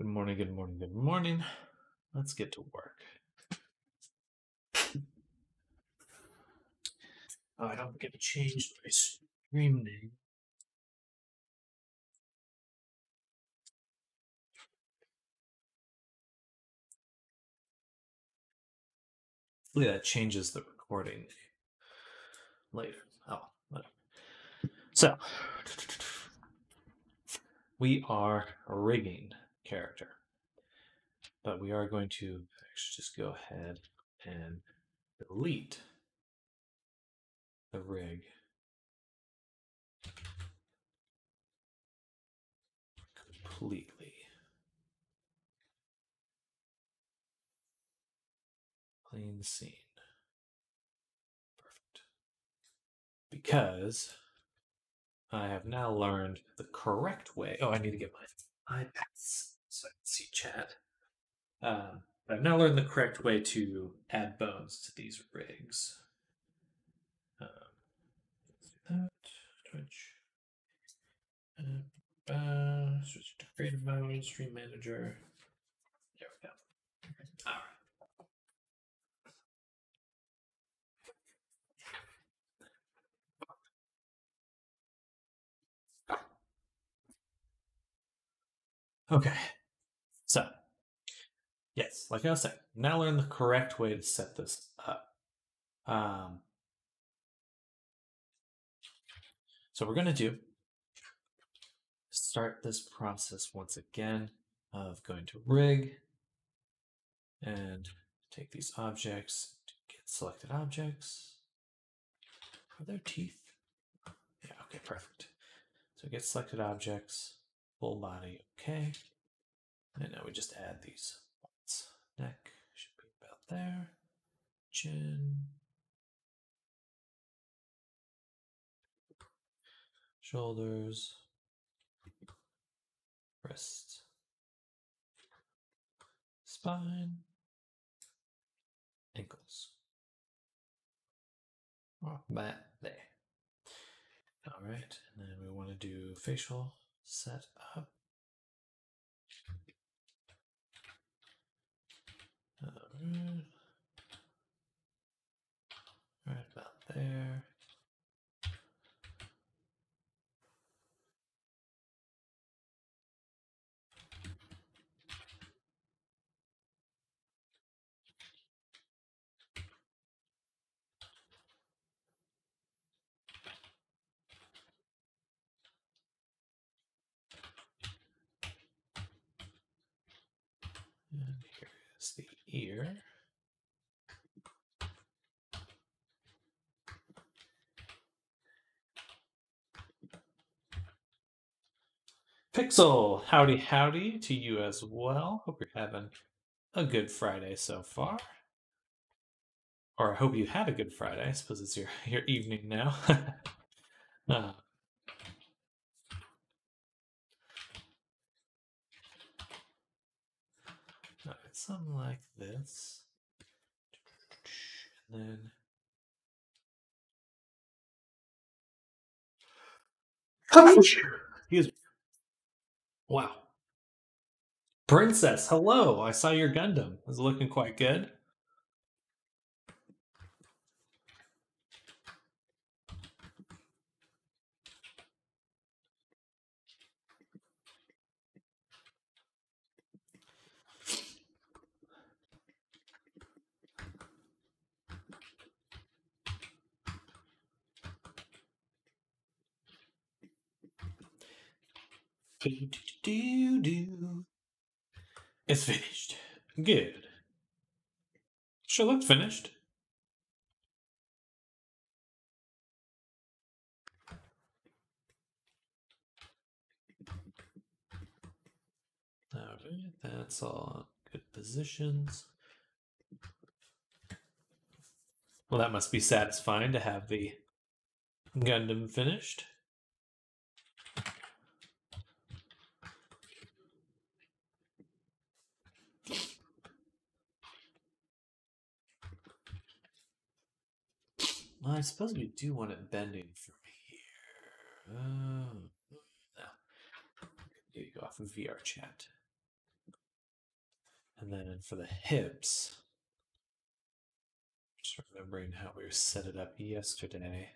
Good morning, good morning, good morning. Let's get to work. Oh, I don't get to change my stream name. Hopefully that changes the recording later. Oh, whatever. So, we are a rigging character, but we are going to actually just go ahead and delete the rig completely. Clean scene. Perfect. Because I have now learned the correct way. Oh, I need to get my iPads so I can see chat. I've now learned the correct way to add bones to these rigs. Twitch. Switch to creative mode, stream manager. There we go. All right. Okay. So, yes, like I was saying, now learn the correct way to set this up. So we're going to do start this process once again of going to rig and take these objects, get selected objects. Are there teeth? Yeah, okay, perfect. So get selected objects, full body, okay. And now we just add these points. Neck should be about there. Chin. Shoulders. Wrist. Spine. Ankles. Back there. All right, and then we want to do facial set up. Right about there. And here's the ear. Pixel, howdy howdy to you as well. Hope you're having a good Friday so far. Or I hope you had a good Friday. I suppose it's your evening now. Something like this. And then excuse me. Wow. Princess, hello. I saw your Gundam. Is it looking quite good? It's finished. Good. Sure looked finished. Alright, that's all good positions. Well, that must be satisfying to have the Gundam finished. Well, I suppose we do want it bending from here. No. You go off of VR chat. And then for the hips, just remembering how we set it up yesterday.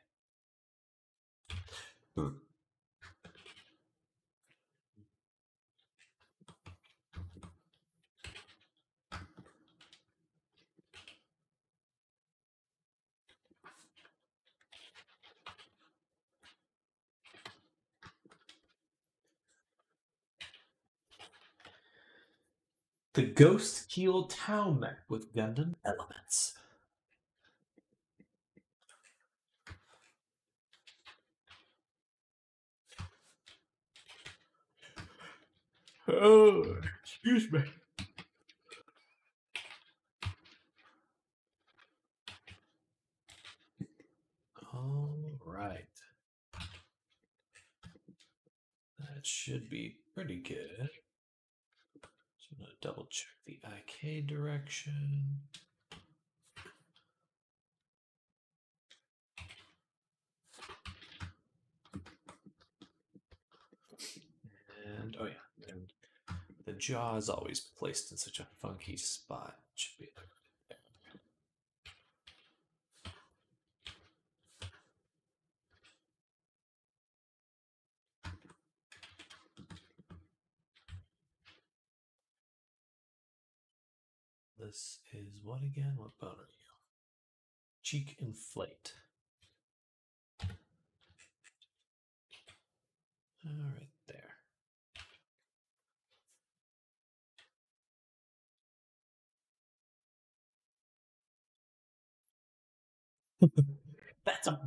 The Ghost Keel Tau mech with Gundam elements. Oh, excuse me. All right. That should be pretty good. So I'm going to double check the IK direction. And oh yeah, and the jaw is always placed in such a funky spot. It should be there. This is what again? What bone are you? Cheek inflate. All right, there. That's a.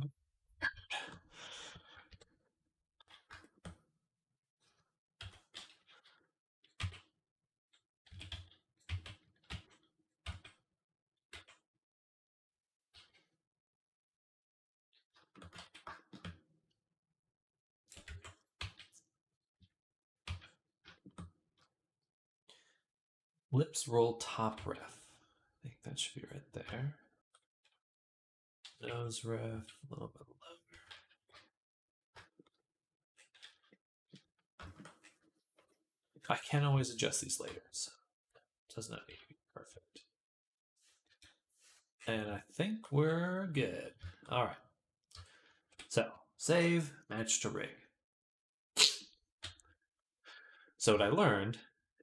Lips roll top ref. I think that should be right there. Nose ref, a little bit lower. I can always adjust these later, so it does not need to be perfect. And I think we're good. All right. So save, match to rig. So what I learned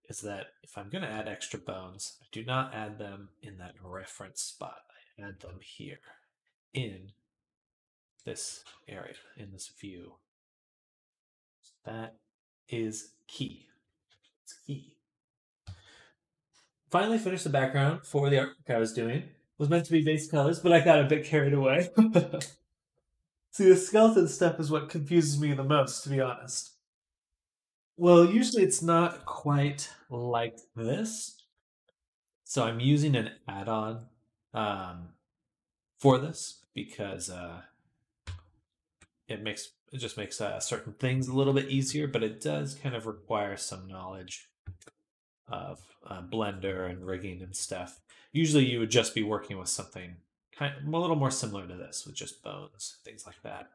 is that if I'm going to add extra bones, I do not add them in that reference spot. I add them here in this area, in this view. So that is key. It's key. Finally finished the background for the artwork I was doing. It was meant to be base colors, but I got a bit carried away. See, the skeleton stuff is what confuses me the most, to be honest. Well, usually it's not quite like this. So I'm using an add-on for this because it just makes certain things a little bit easier, but it does kind of require some knowledge of Blender and rigging and stuff. Usually you would just be working with something kind of a little more similar to this with just bones, things like that.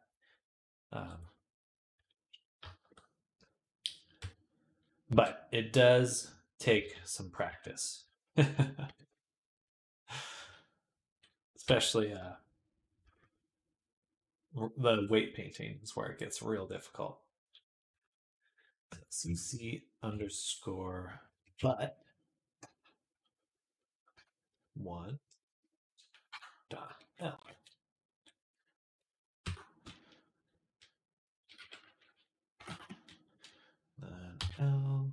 But it does take some practice. Especially the weight painting is where it gets real difficult. CC underscore but 1 dot L. Then L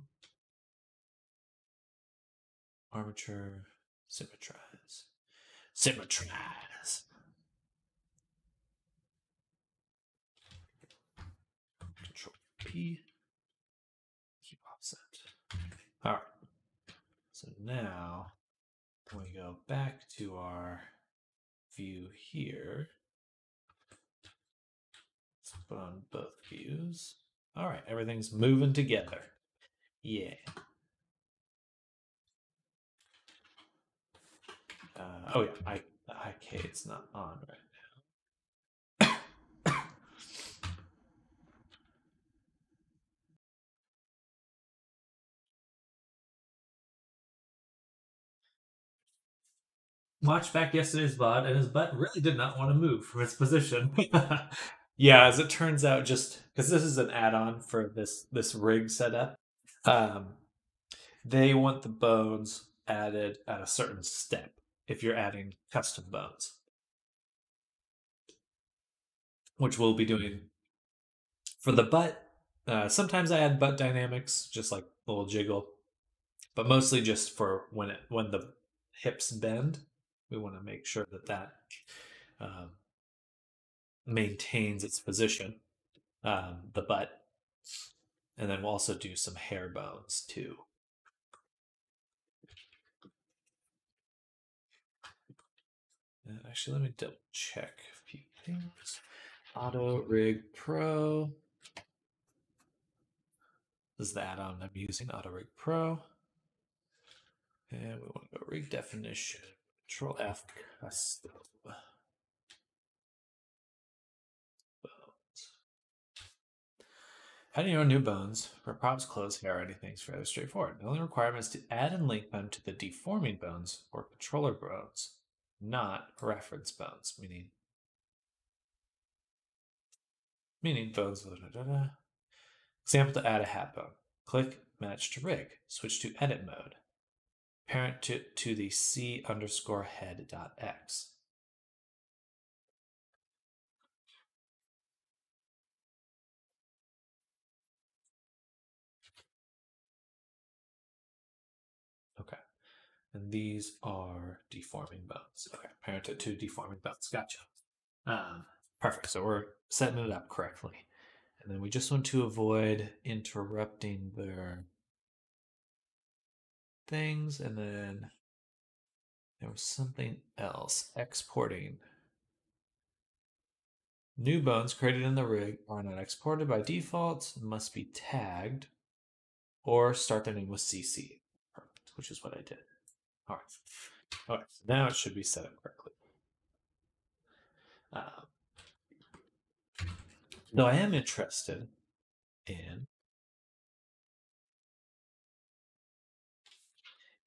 armature symmetrize. Symmetrize. Control P. Keep offset. All right. So now when we go back to our view here, let's put on both views. All right, everything's moving together. Yeah. Oh yeah, the IK is not on right watched back yesterday's VOD, and his butt really did not want to move from its position. Yeah, as it turns out, just because this is an add-on for this rig setup, um, they want the bones added at a certain step if you're adding custom bones, which we'll be doing for the butt. Sometimes I add butt dynamics, just like a little jiggle, but mostly just for when the hips bend. We want to make sure that um, maintains its position, the butt, and then we'll also do some hair bones too. Actually, let me double check a few things. Auto Rig Pro. This is the add-on I'm using, Auto Rig Pro. And we want to go rig definition, Control F, custom bones. Adding your own new bones for props, clothes, hair, or anything is fairly straightforward. The only requirement is to add and link them to the deforming bones or controller bones, not reference bones, meaning bones. Example to add a hat bone. Click Match to Rig. Switch to Edit mode. Parent to the C underscore head.x. Okay. And these are deforming bones. Okay. Parent to deforming bones. Gotcha. Perfect. So we're setting it up correctly. And then we just want to avoid interrupting their things. And then there was something else. Exporting. New bones created in the rig are not exported by default, must be tagged, or start their name with CC. Perfect, which is what I did. All right. All right, so now it should be set up correctly. Though I am interested in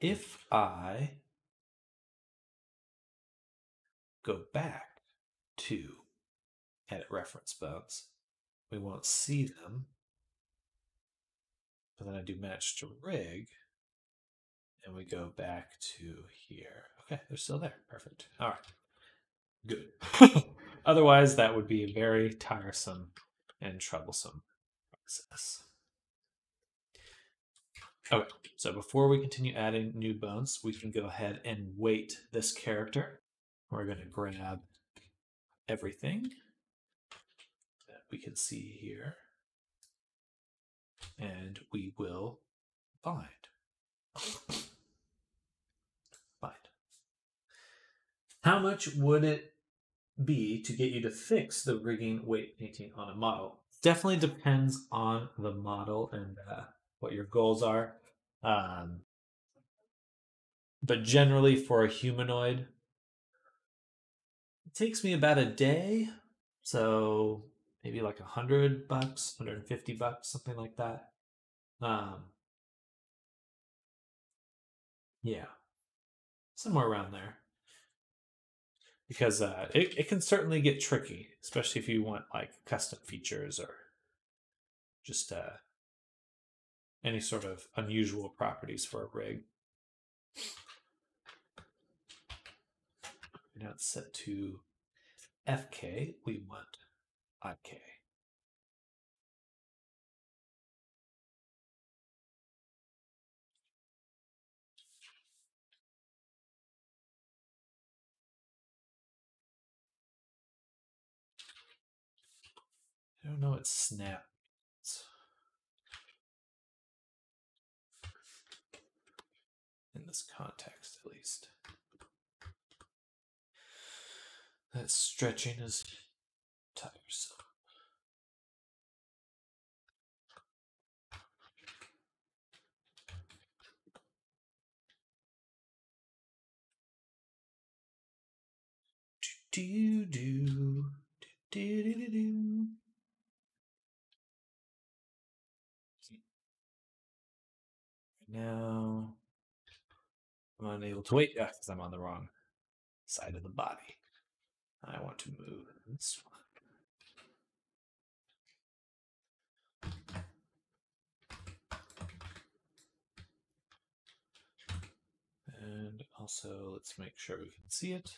if I go back to edit reference bones, we won't see them. But then I do match to rig, and we go back to here. Okay, they're still there. Perfect. All right. Good. Otherwise, that would be a very tiresome and troublesome process. Okay, so before we continue adding new bones, we can go ahead and weight this character. We're going to grab everything that we can see here, and we will bind. Bind. How much would it be to get you to fix the rigging weight painting on a model? Definitely depends on the model and what your goals are. But generally, for a humanoid, it takes me about a day. So maybe like $100, $150, something like that. Yeah, somewhere around there. Because it can certainly get tricky, especially if you want like custom features or just any sort of unusual properties for a rig. Now it's set to FK. We want IK. I don't know what snap means. In this context, at least. That stretching is tiresome. Do do do do do do. Now I'm unable to wait. Yeah, because I'm on the wrong side of the body. I want to move this one. And also, let's make sure we can see it.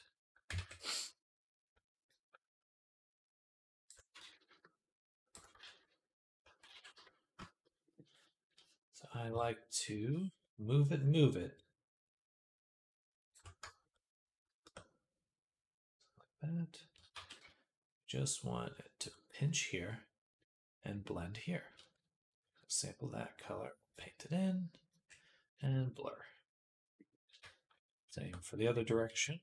So I like to move it. Like that. Just want it to pinch here and blend here. Sample that color, paint it in, and blur. Same for the other direction.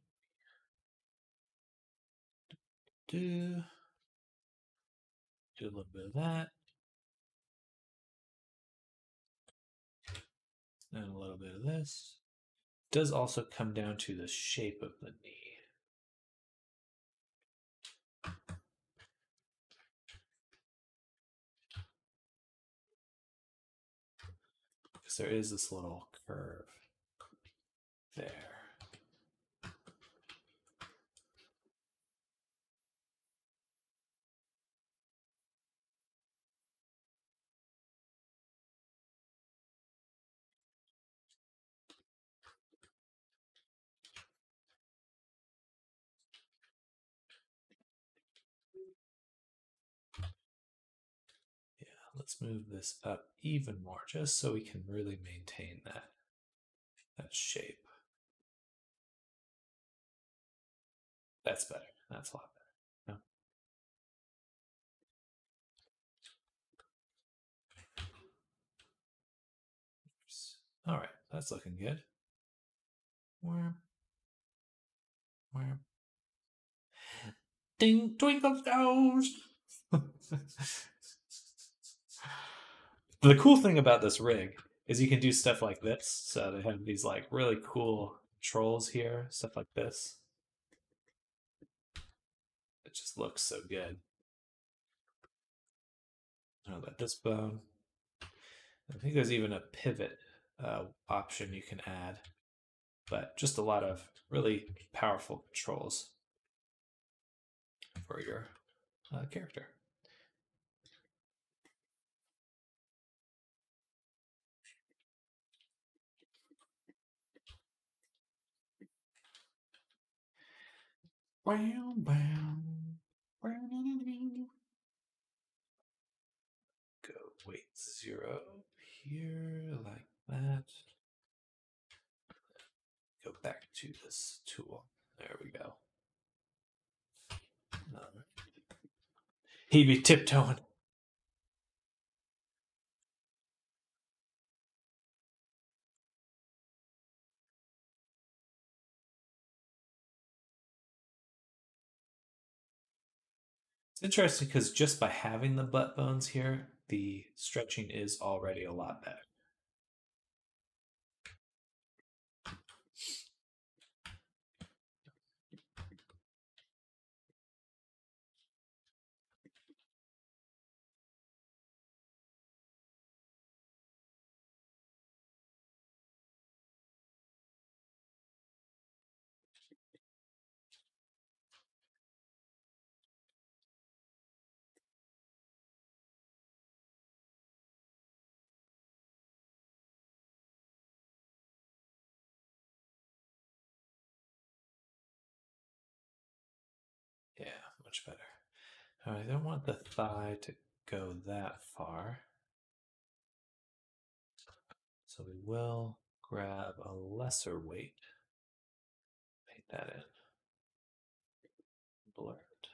Do a little bit of that. And a little bit of this. It does also come down to the shape of the knee. Because there is this little curve there. Let's move this up even more, just so we can really maintain that shape. That's better. That's a lot better. No? All right, that's looking good. Ding, twinkle stars. The cool thing about this rig is you can do stuff like this. So they have these like really cool controls here, stuff like this. It just looks so good. I know that this bone. I think there's even a pivot option you can add, but just a lot of really powerful controls for your character. Go weight 0 here, like that. Go back to this tool. There we go. He'd be tiptoeing. It's interesting because just by having the butt bones here, the stretching is already a lot better. Yeah, much better. I don't want the thigh to go that far. So we will grab a lesser weight. Paint that in. Blur it.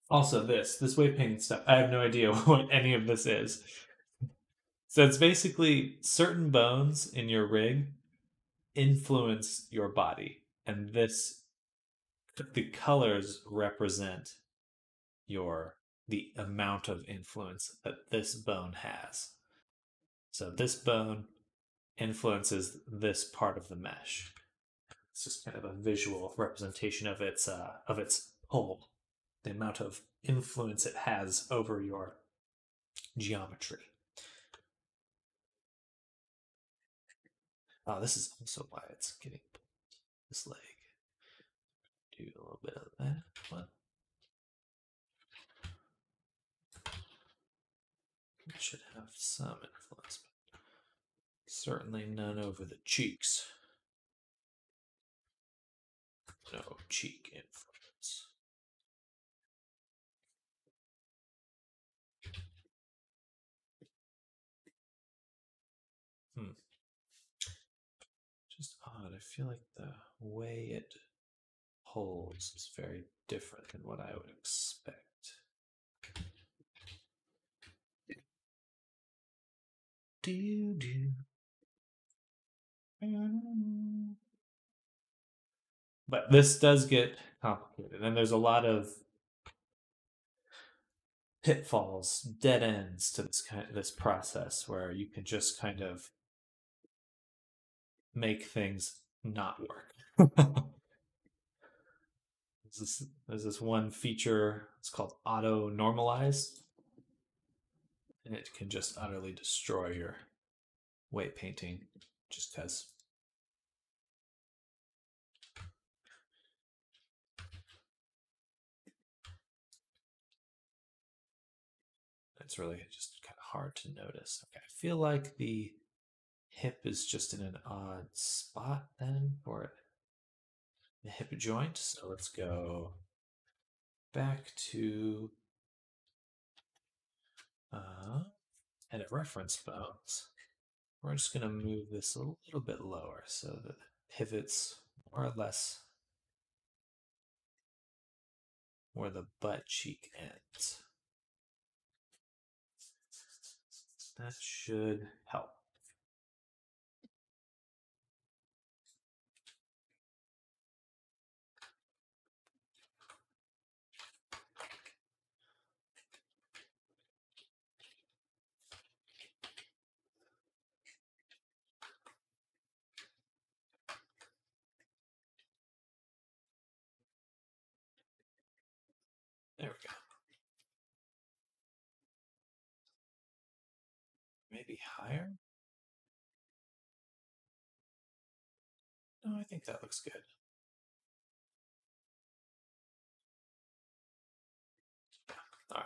Also this weight painting stuff, I have no idea what any of this is. So it's basically certain bones in your rig influence your body, and the colors represent the amount of influence that this bone has. So this bone influences this part of the mesh. It's just kind of a visual representation of its pull, the amount of influence it has over your geometry. Oh, this is also why it's getting pulled. This leg. Do a little bit of that one. It should have some influence, but certainly none over the cheeks. No cheek influence. Just odd. I feel like the way it holds is very different than what I would expect. But this does get complicated, and there's a lot of pitfalls, dead ends to this process where you can just kind of make things not work. There's this one feature, it's called auto normalize, and it can just utterly destroy your weight painting just because. It's really just kind of hard to notice. Okay, I feel like the hip is just in an odd spot then for the hip joint. So let's go back to edit reference bones. We're just going to move this a little bit lower so that it pivots more or less where the butt cheek ends. That should help. There we go. Maybe higher? No, I think that looks good. All right.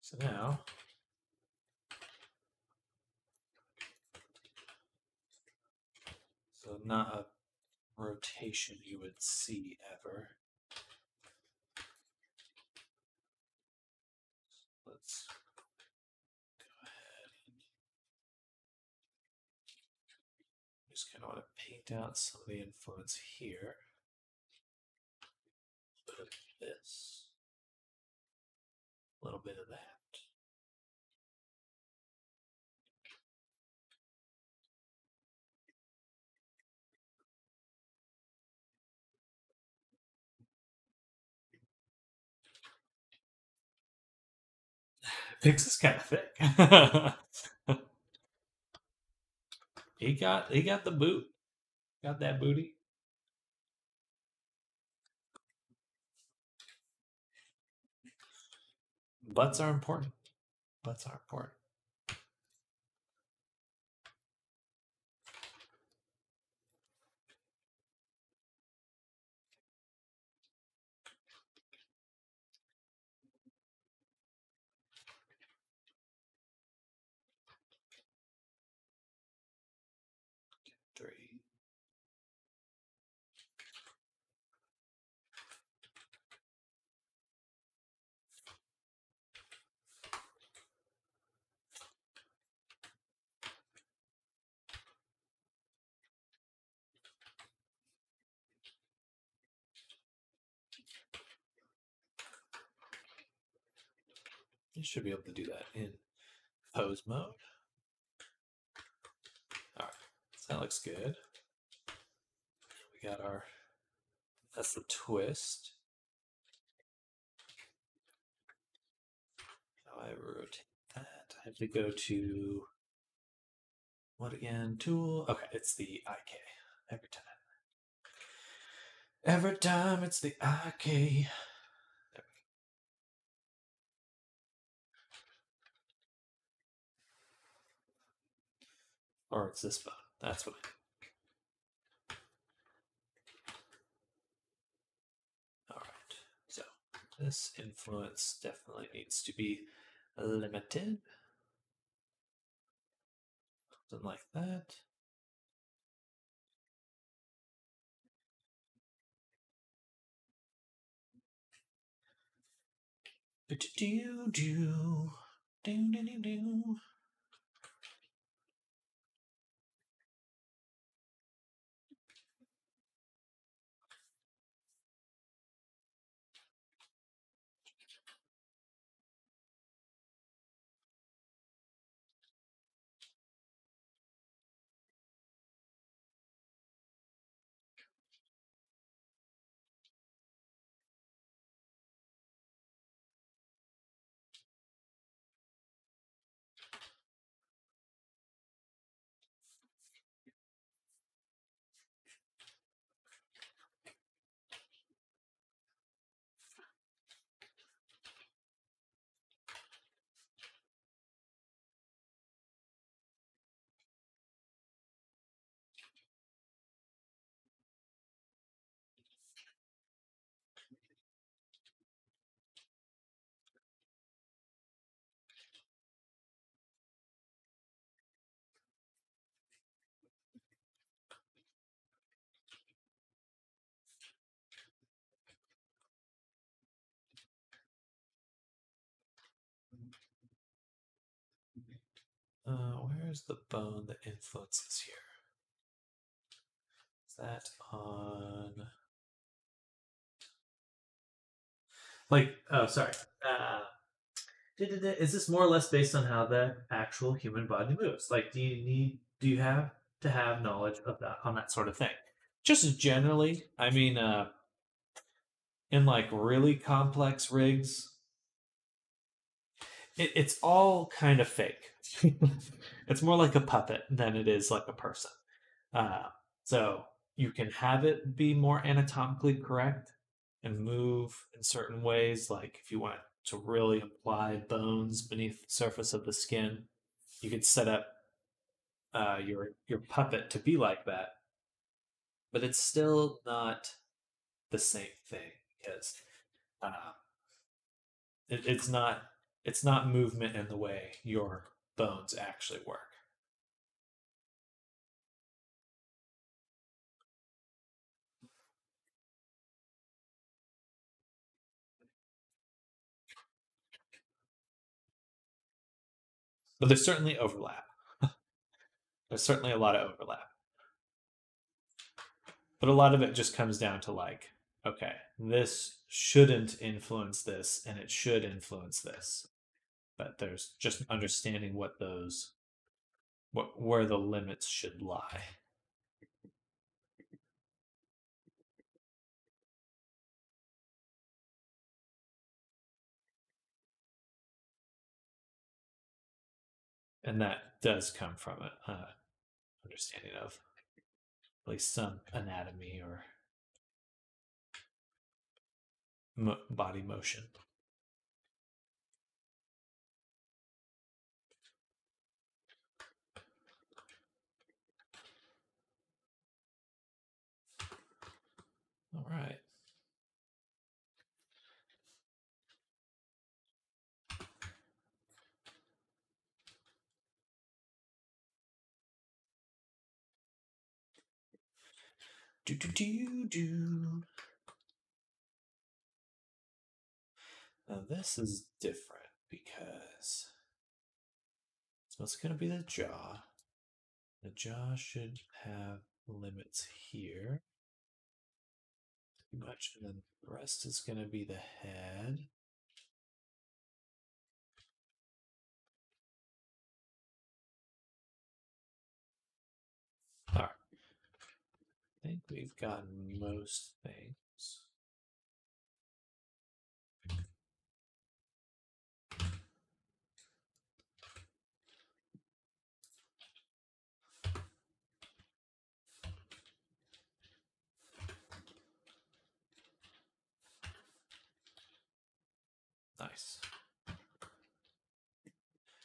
So now, so not a rotation you would see ever. Let's go ahead and just kind of want to paint out some of the influence here. A little bit of this, a little bit of that. Fix is kind of thick. he got the boot. Got that booty. Butts are important. Butts are important. Three. You should be able to do that in pose mode. All right, so that looks good. We got our, that's the twist. How I rotate that? I have to go to, what again? Tool. Okay, it's the IK every time. Every time it's the IK. Or it's this bone. That's what I think. All right. So this influence definitely needs to be limited. Something like that. Do. Where's the bone that influences here? Is that on? Like, oh, sorry. Is this more or less based on how the actual human body moves? Like, do you have to have knowledge of that on that sort of thing? Just generally, I mean, in like really complex rigs, it's all kind of fake. It's more like a puppet than it is like a person. Uh, so you can have it be more anatomically correct and move in certain ways. Like if you want to really apply bones beneath the surface of the skin, you could set up your puppet to be like that. But it's still not the same thing because uh, it's not movement in the way your bones actually work. But there's certainly overlap. There's certainly a lot of overlap. But a lot of it just comes down to like, okay, this shouldn't influence this and it should influence this. But there's just understanding where the limits should lie. And that does come from an understanding of at least some anatomy or body motion. All right. Do. Now this is different because so it's going to be the jaw. The jaw should have limits here. Pretty much, and then the rest is going to be the head. All right. I think we've gotten most things. Nice.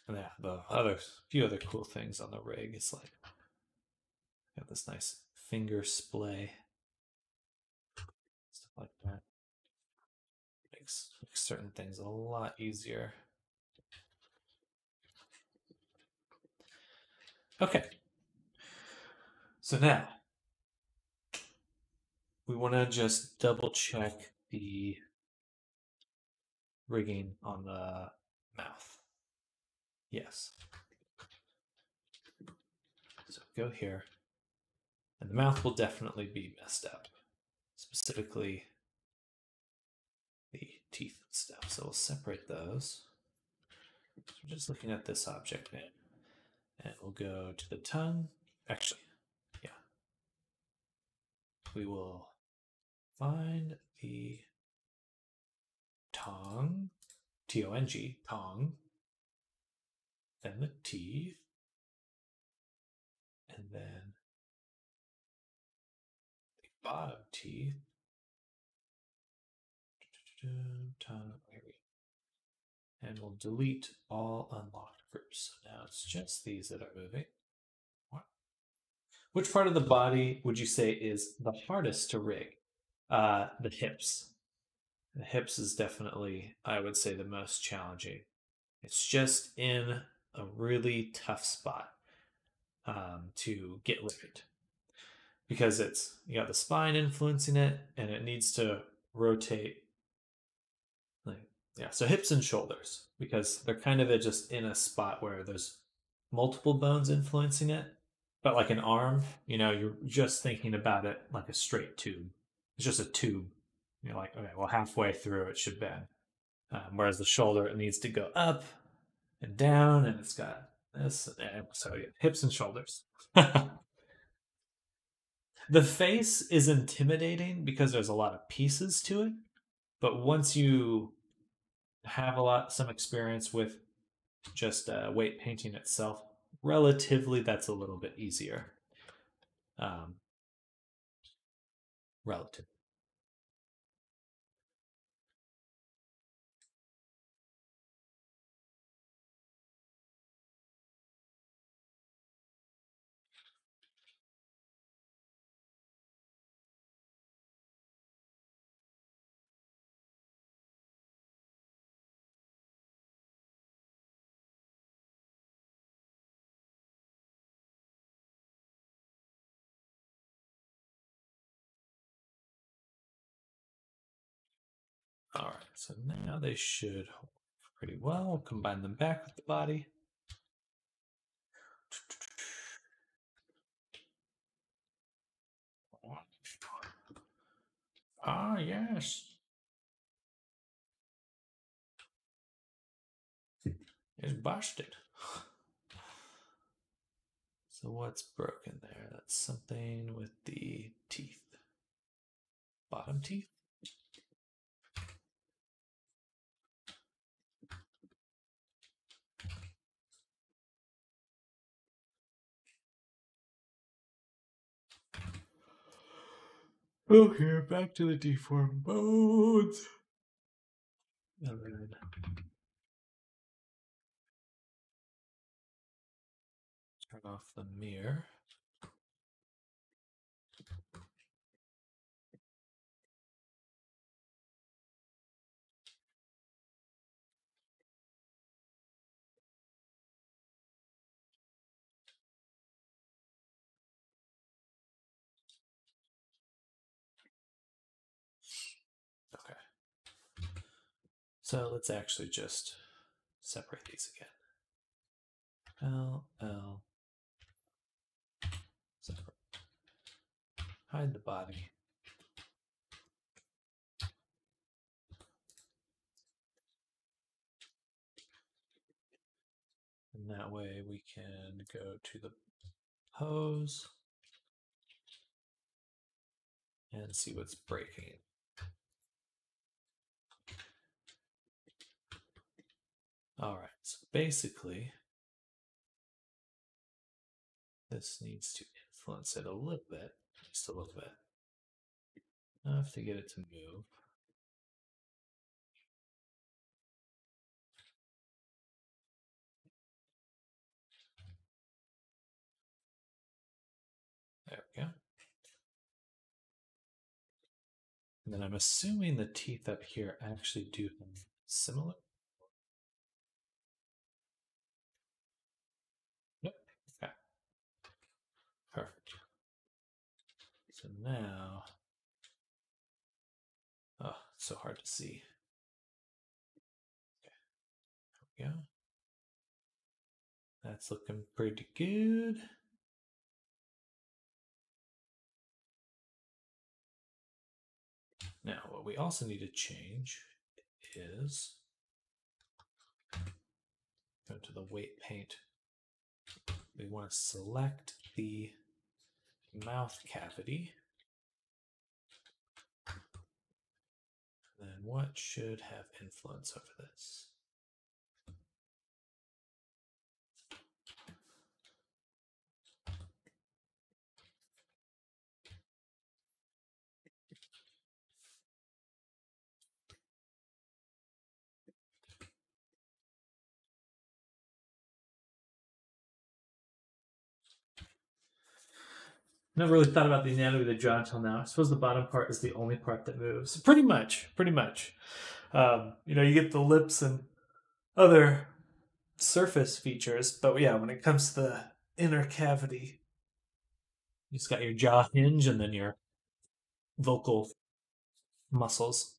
And yeah, the other few other cool things on the rig is like Got this nice finger splay. Stuff like that. Makes certain things a lot easier. Okay. So now we want to just double check the rigging on the mouth. Yes. So go here. And the mouth will definitely be messed up. Specifically the teeth and stuff. So we'll separate those. So we're just looking at this object now. And we'll go to the tongue. Actually, yeah. We will find the tongue, T-O-N-G, tongue, then the teeth, and then the bottom teeth, tongue, and we'll delete all unlocked groups. So now it's just these that are moving. What? Which part of the body would you say is the hardest to rig? The hips. The hips is definitely, I would say, the most challenging. It's just in a really tough spot to get rigged because you got the spine influencing it, and it needs to rotate. So hips and shoulders, because they're kind of just in a spot where there's multiple bones influencing it. But like an arm, you're just thinking about it like a straight tube. It's just a tube. You're like, okay, well, halfway through it should bend. Whereas the shoulder, it needs to go up and down, and it's got this. So yeah, hips and shoulders. The face is intimidating because there's a lot of pieces to it. But once you have some experience with just weight painting itself, relatively that's a little bit easier. Relative. All right, so now they should hold pretty well. We'll combine them back with the body. Ah, yes. It's busted. So what's broken there? That's something with the teeth. Bottom teeth? Okay, back to the deformed bones. And then turn off the mirror. Okay. So let's actually just separate these again. L. Separate. Hide the body. And that way we can go to the pose and see what's breaking. All right, so basically, this needs to influence it a little bit, just a little bit, enough to get it to move. There And then I'm assuming the teeth up here actually do similar. Yep. Okay. Perfect. So now, oh, it's so hard to see. Okay. There we go. That's looking pretty good. Now, what we also need to change is go to the weight paint. We want to select the mouth cavity. Then what should have influence over this? Never really thought about the anatomy of the jaw until now. I suppose the bottom part is the only part that moves. Pretty much, pretty much. You get the lips and other surface features, but yeah, when it comes to the inner cavity, you just got your jaw hinge and then your vocal muscles.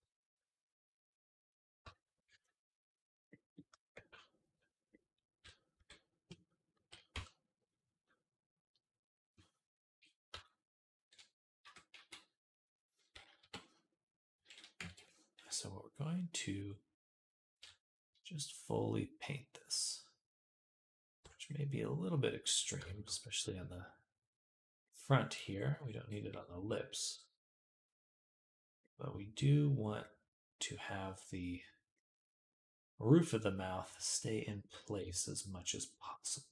So we're going to just fully paint this, which may be a little bit extreme, especially on the front here. We don't need it on the lips, but we do want to have the roof of the mouth stay in place as much as possible.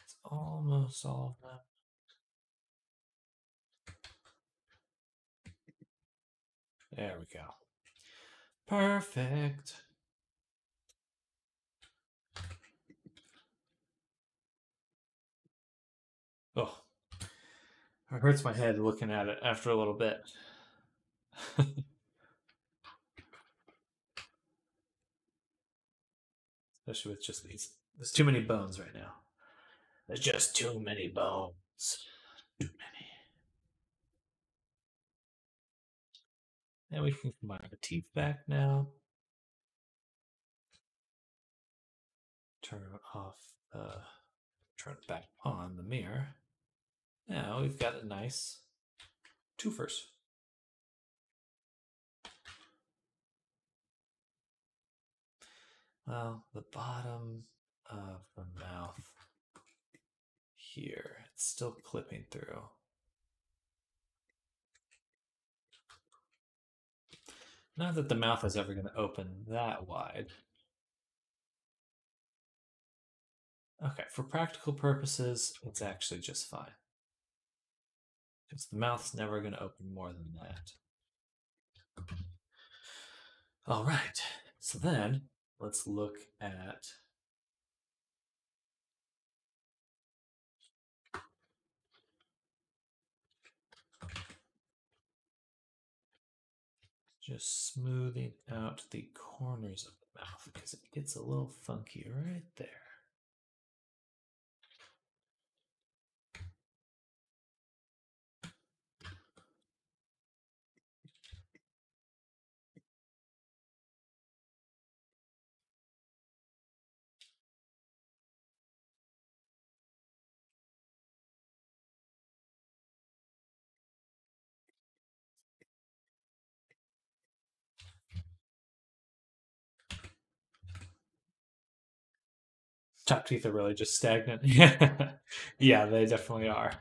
It's almost all of them. There we go. Perfect. Oh, it hurts my head looking at it after a little bit. Especially with just these. There's too many bones right now. There's just too many bones. Too many. And we can combine the teeth back now. Turn off, turn it back on the mirror. Now we've got a nice twofers. Well, the bottom of the mouth here, it's still clipping through. Not that the mouth is ever going to open that wide. Okay, for practical purposes, it's actually just fine. Because the mouth's never going to open more than that. All right, so then let's look at just smoothing out the corners of the mouth because it gets a little funky right there. Top teeth are really just stagnant. Yeah, they definitely are.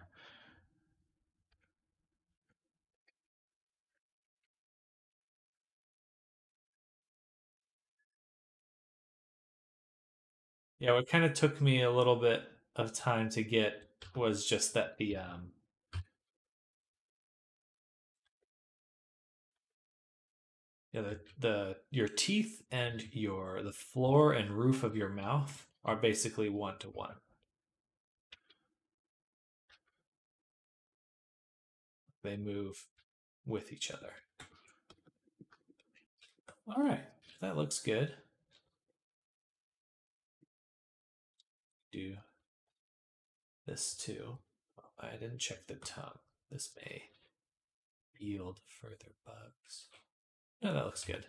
Yeah, what kind of took me a little bit of time to get was just that the your teeth and the floor and roof of your mouth are basically one to one. They move with each other. All right, that looks good. Do this too. I didn't check the tongue. This may yield further bugs. No, that looks good.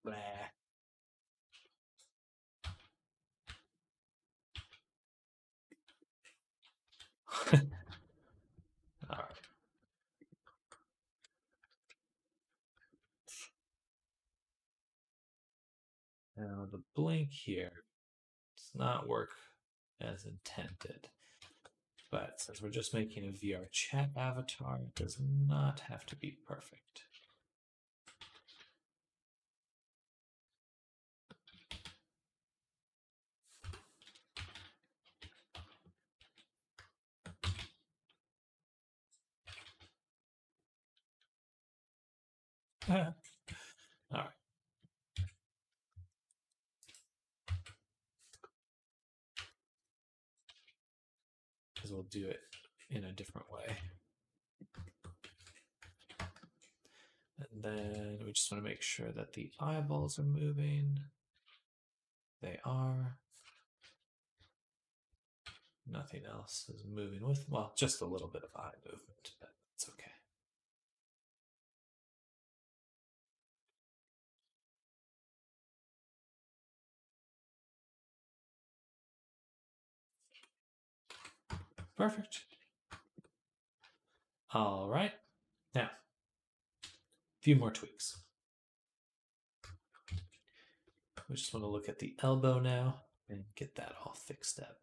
Blah. All right. Now the blink here does not work as intended. But since we're just making a VR chat avatar, it does not have to be perfect. All right. Because we'll do it in a different way. And then we just want to make sure that the eyeballs are moving. They are. Nothing else is moving with, well, just a little bit of eye movement, but it's okay. Perfect. All right. Now, a few more tweaks. We just want to look at the elbow now and get that all fixed up.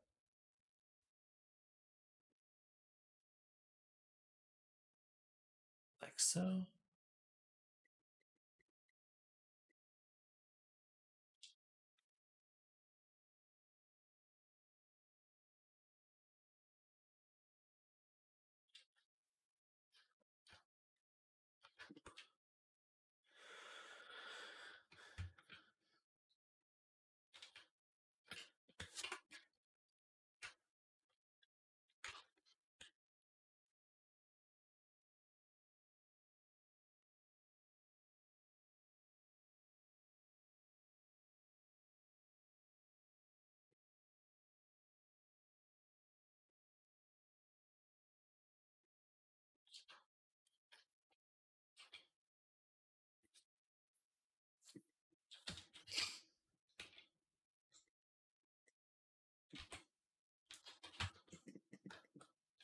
Like so.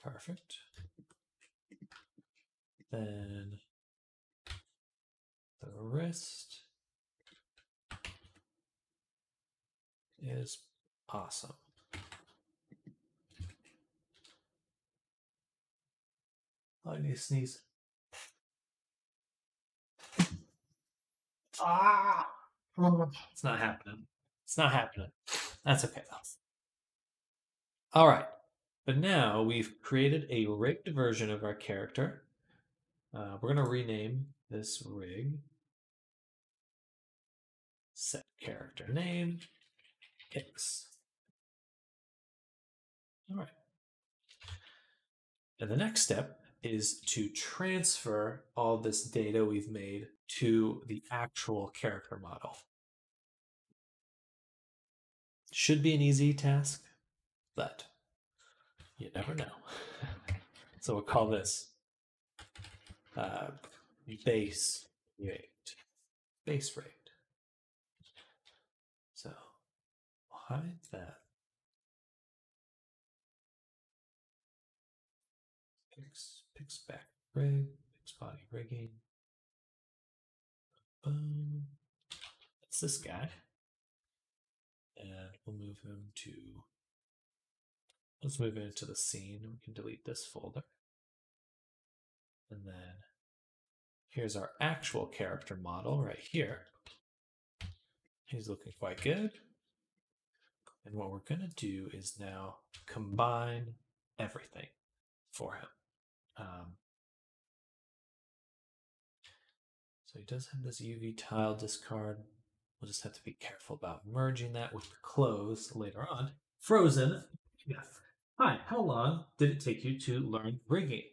Perfect. Then the wrist is awesome. I need to sneeze. Ah! It's not happening. It's not happening. That's okay though. All right. But now we've created a rigged version of our character. We're going to rename this rig. Set character name X. All right. And the next step is to transfer all this data we've made to the actual character model. Should be an easy task, but you never know. So we'll call this base rate. Base rate. So we'll hide that. Pix back rig, pix body rigging. Boom. It's this guy. And we'll move him to, let's move it into the scene. We can delete this folder. And then here's our actual character model right here. He's looking quite good. And what we're going to do is now combine everything for him. So he does have this UV tile discard. We'll just have to be careful about merging that with the clothes later on. Frozen. Yeah. Hi, how long did it take you to learn rigging?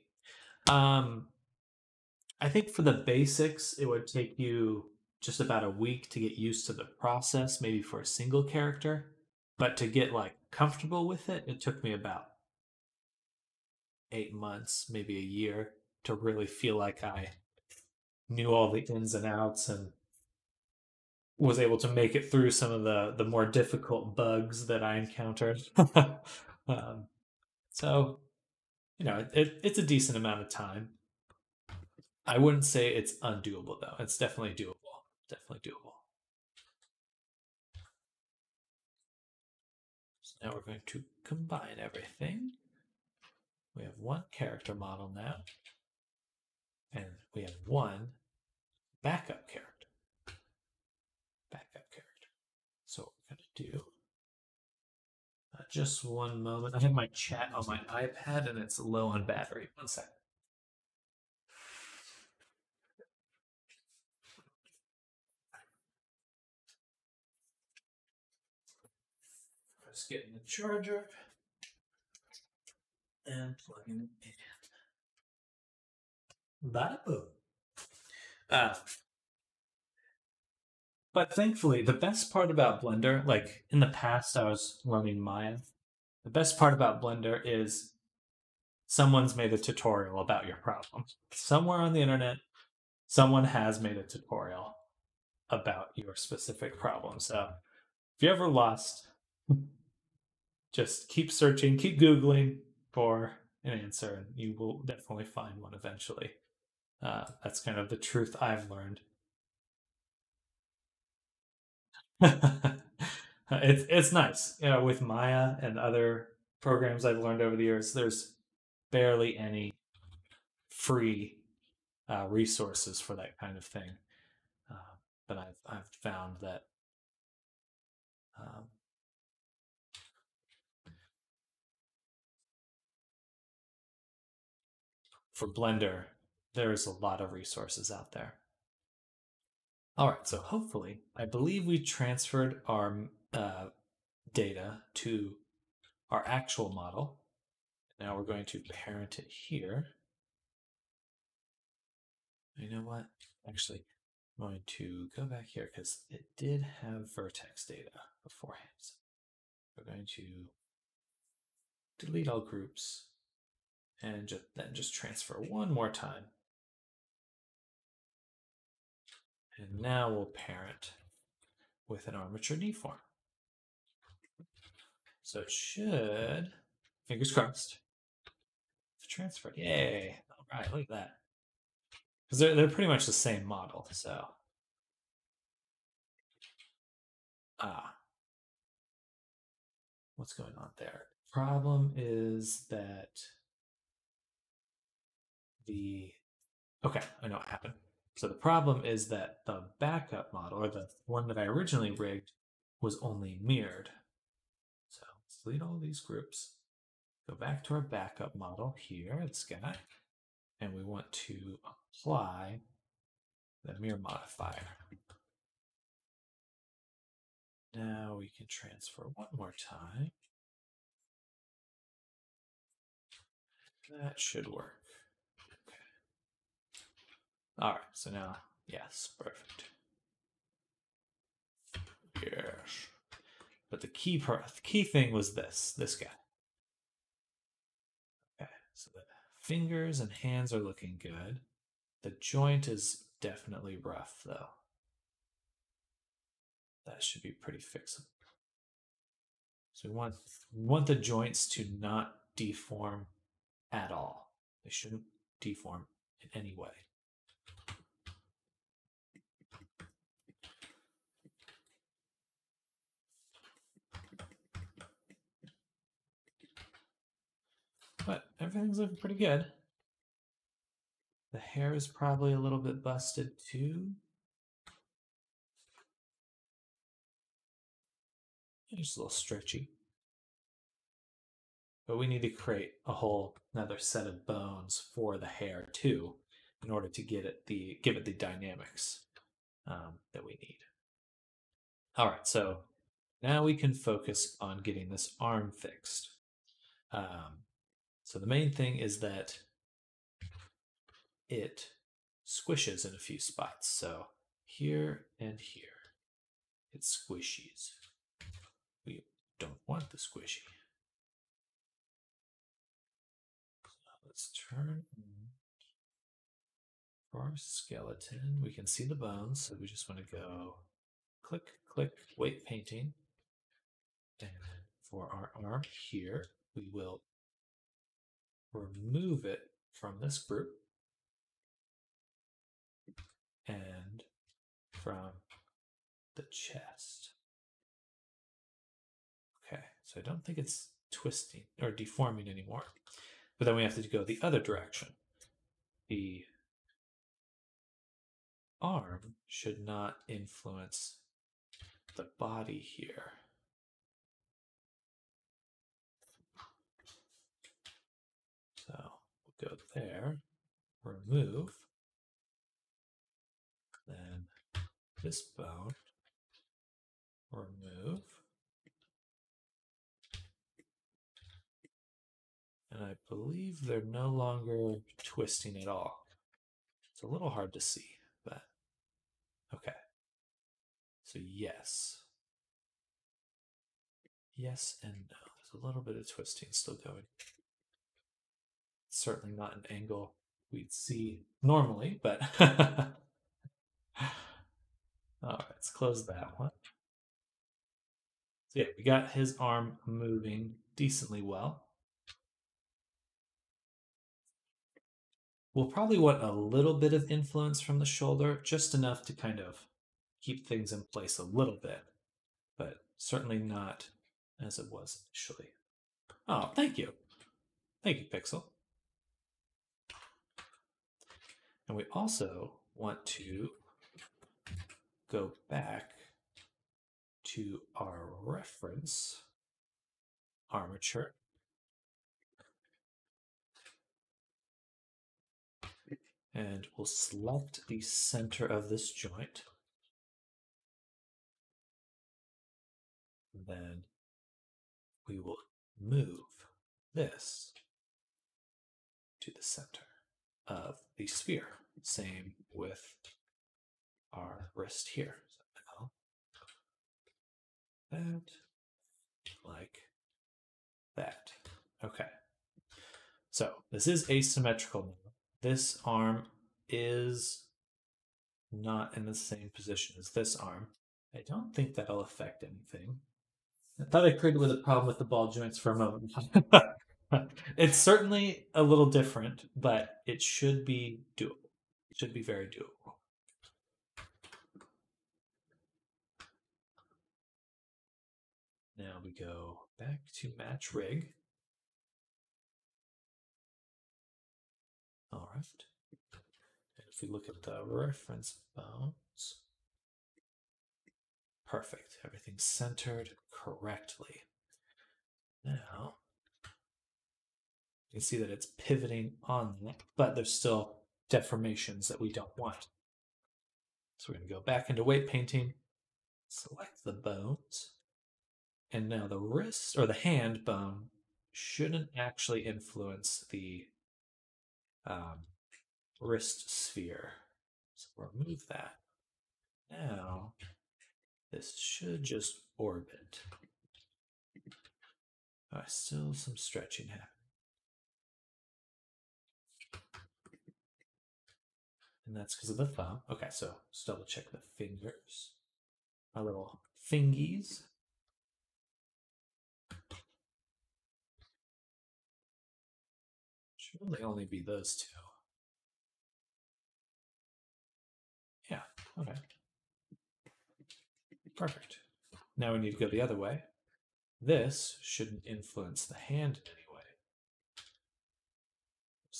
I think for the basics, it would take you just about a week to get used to the process, maybe for a single character. But to get like comfortable with it, it took me about 8 months, maybe a year, to really feel like I knew all the ins and outs and was able to make it through some of the more difficult bugs that I encountered. So, you know, it's a decent amount of time. I wouldn't say it's undoable, though. It's definitely doable. Definitely doable. So now we're going to combine everything. We have one character model now. And we have one backup character. So what we're going to do, just one moment. I have my chat on my iPad and it's low on battery. One second. Just getting the charger and plugging it in. Bada boom. But thankfully, the best part about Blender, like in the past I was learning Maya, the best part about Blender is someone's made a tutorial about your problem. Somewhere on the internet, someone has made a tutorial about your specific problem. So if you're ever lost, just keep searching, keep Googling for an answer, and you will definitely find one eventually. That's kind of the truth I've learned. It's nice, you know, with Maya and other programs I've learned over the years. There's barely any free resources for that kind of thing, but I've found that for Blender, there's a lot of resources out there. All right, so hopefully, I believe we transferred our data to our actual model. Now we're going to parent it here. You know what? Actually, I'm going to go back here because it did have vertex data beforehand. So we're going to delete all groups and then just transfer one more time. And now we'll parent with an armature deform. So it should, fingers crossed, transferred. Yay! All right, look at that. Because they're pretty much the same model. So what's going on there? Problem is that okay, I know what happened. So the problem is that the backup model, or the one that I originally rigged, was only mirrored. So let's delete all these groups. Go back to our backup model here, this guy, and we want to apply the mirror modifier. Now we can transfer one more time. That should work. Okay. All right, so now, yes, perfect. Yes. But the key thing was this guy. Okay, so the fingers and hands are looking good. The joint is definitely rough, though. That should be pretty fixable. So we want the joints to not deform at all. They shouldn't deform in any way. But everything's looking pretty good. The hair is probably a little bit busted too. Just a little stretchy. But we need to create a whole another set of bones for the hair too, in order to give it the dynamics that we need. All right, so now we can focus on getting this arm fixed. So the main thing is that it squishes in a few spots. So here and here, it squishes. We don't want the squishy. So let's turn for our skeleton. We can see the bones, so we just want to go click, click, weight painting. And for our arm here, we will remove it from this group and from the chest. Okay, so I don't think it's twisting or deforming anymore. But then we have to go the other direction. The arm should not influence the body here. So we'll go there, remove, then this bone, remove, and I believe they're no longer twisting at all. It's a little hard to see, but okay. So yes. Yes and no. There's a little bit of twisting still going. Certainly not an angle we'd see normally, but all right, let's close that one. So yeah, we got his arm moving decently well. We'll probably want a little bit of influence from the shoulder, just enough to kind of keep things in place a little bit, but certainly not as it was initially. Oh, thank you. Thank you, Pixel. And we also want to go back to our reference armature. And we'll select the center of this joint. Then we will move this to the center of the sphere. Same with our wrist here. So now that, like that. Okay. So this is asymmetrical now. This arm is not in the same position as this arm. I don't think that'll affect anything. I thought I created with a problem with the ball joints for a moment. It's certainly a little different, but it should be doable. It should be very doable. Now we go back to match rig. All right. And if we look at the reference bones, perfect. Everything's centered correctly. Now, you can see that it's pivoting on that, but there's still deformations that we don't want. So we're going to go back into weight painting, select the bones, and now the wrist or the hand bone shouldn't actually influence the wrist sphere. So we'll remove that. Now, this should just orbit. Still some stretching happening. And that's because of the thumb. Okay, so let's double check the fingers. Our little fingies. Should really only be those two. Yeah, okay. Perfect. Now we need to go the other way. This shouldn't influence the hand in any way.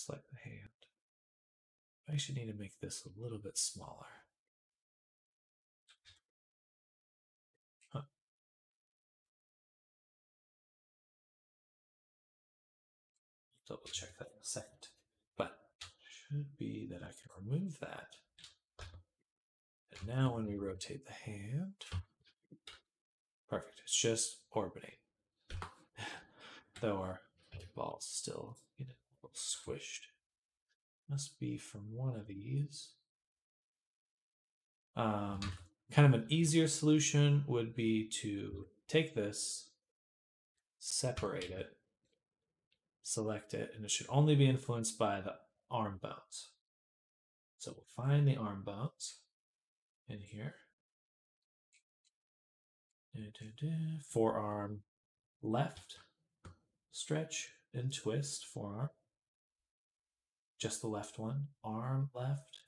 select the hand. I actually need to make this a little bit smaller. Huh. Double check that in a second. But should be that I can remove that. And now when we rotate the hand, perfect. It's just orbiting. Though our ball's still a little squished. Must be from one of these. Kind of an easier solution would be to take this, separate it, select it, and it should only be influenced by the arm bones. So we'll find the arm bones in here. Forearm left, stretch and twist, forearm. Just the left one. Arm left.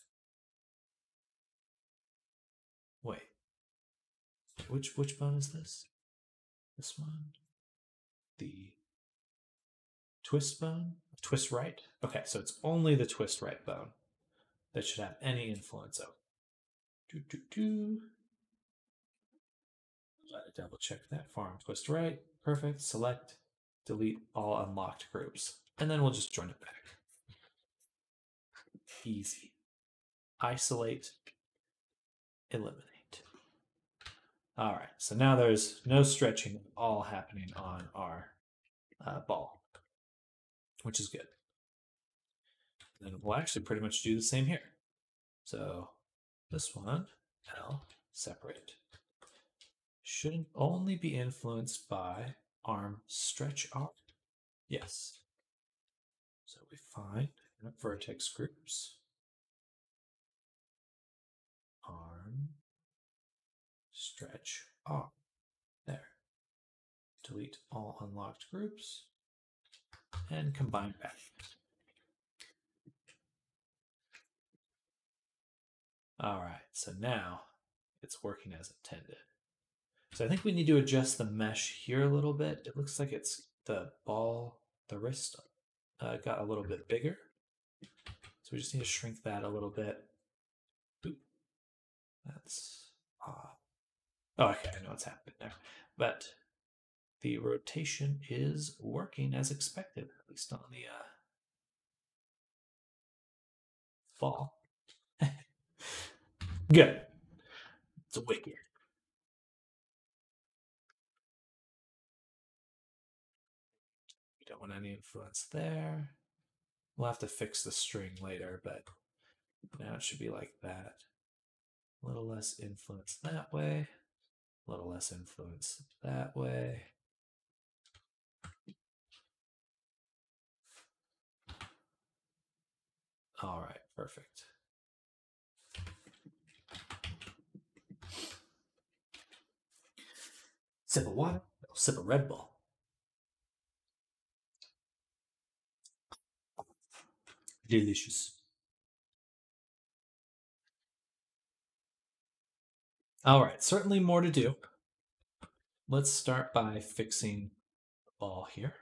Wait. Which bone is this? This one? The twist bone? Twist right? Okay, so it's only the twist right bone that should have any influence over. Gotta double check that. Forearm twist right. Perfect. Select, delete all unlocked groups. And then we'll just join it back. Easy. Isolate, eliminate. All right, so now there's no stretching all happening on our ball, which is good. And then we'll actually pretty much do the same here. So this one, L, separate. Should only be influenced by arm stretch arm. Yes. So we find vertex groups. Arm, stretch arm. There. Delete all unlocked groups and combine back. All right, so now it's working as intended. So I think we need to adjust the mesh here a little bit. It looks like it's the ball, the wrist got a little bit bigger. So we just need to shrink that a little bit. Oop. That's odd. Oh, okay, I know what's happening there. But the rotation is working as expected, at least on the ball. Good. It's wicked. We don't want any influence there. We'll have to fix the string later, but now it should be like that. A little less influence that way. A little less influence that way. All right, perfect. Sip of water, sip of Red Bull. Delicious. All right, certainly more to do. Let's start by fixing the ball here.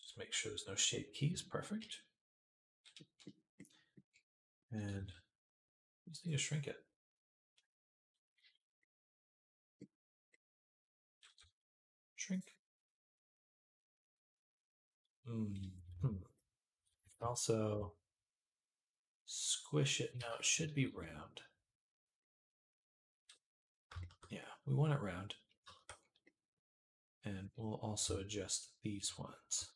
Just make sure there's no shape keys. Perfect. And just need to shrink it. Shrink. Also, squish it. No, it should be round. Yeah, we want it round. And we'll also adjust these ones.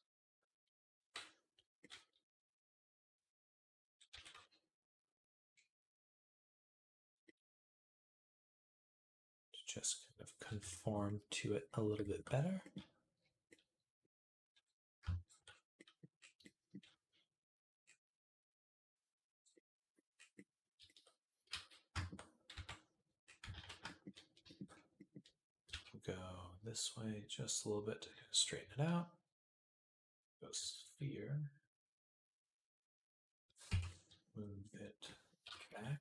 To just kind of conform to it a little bit better. Go this way just a little bit to kind of straighten it out. Go sphere. Move it back.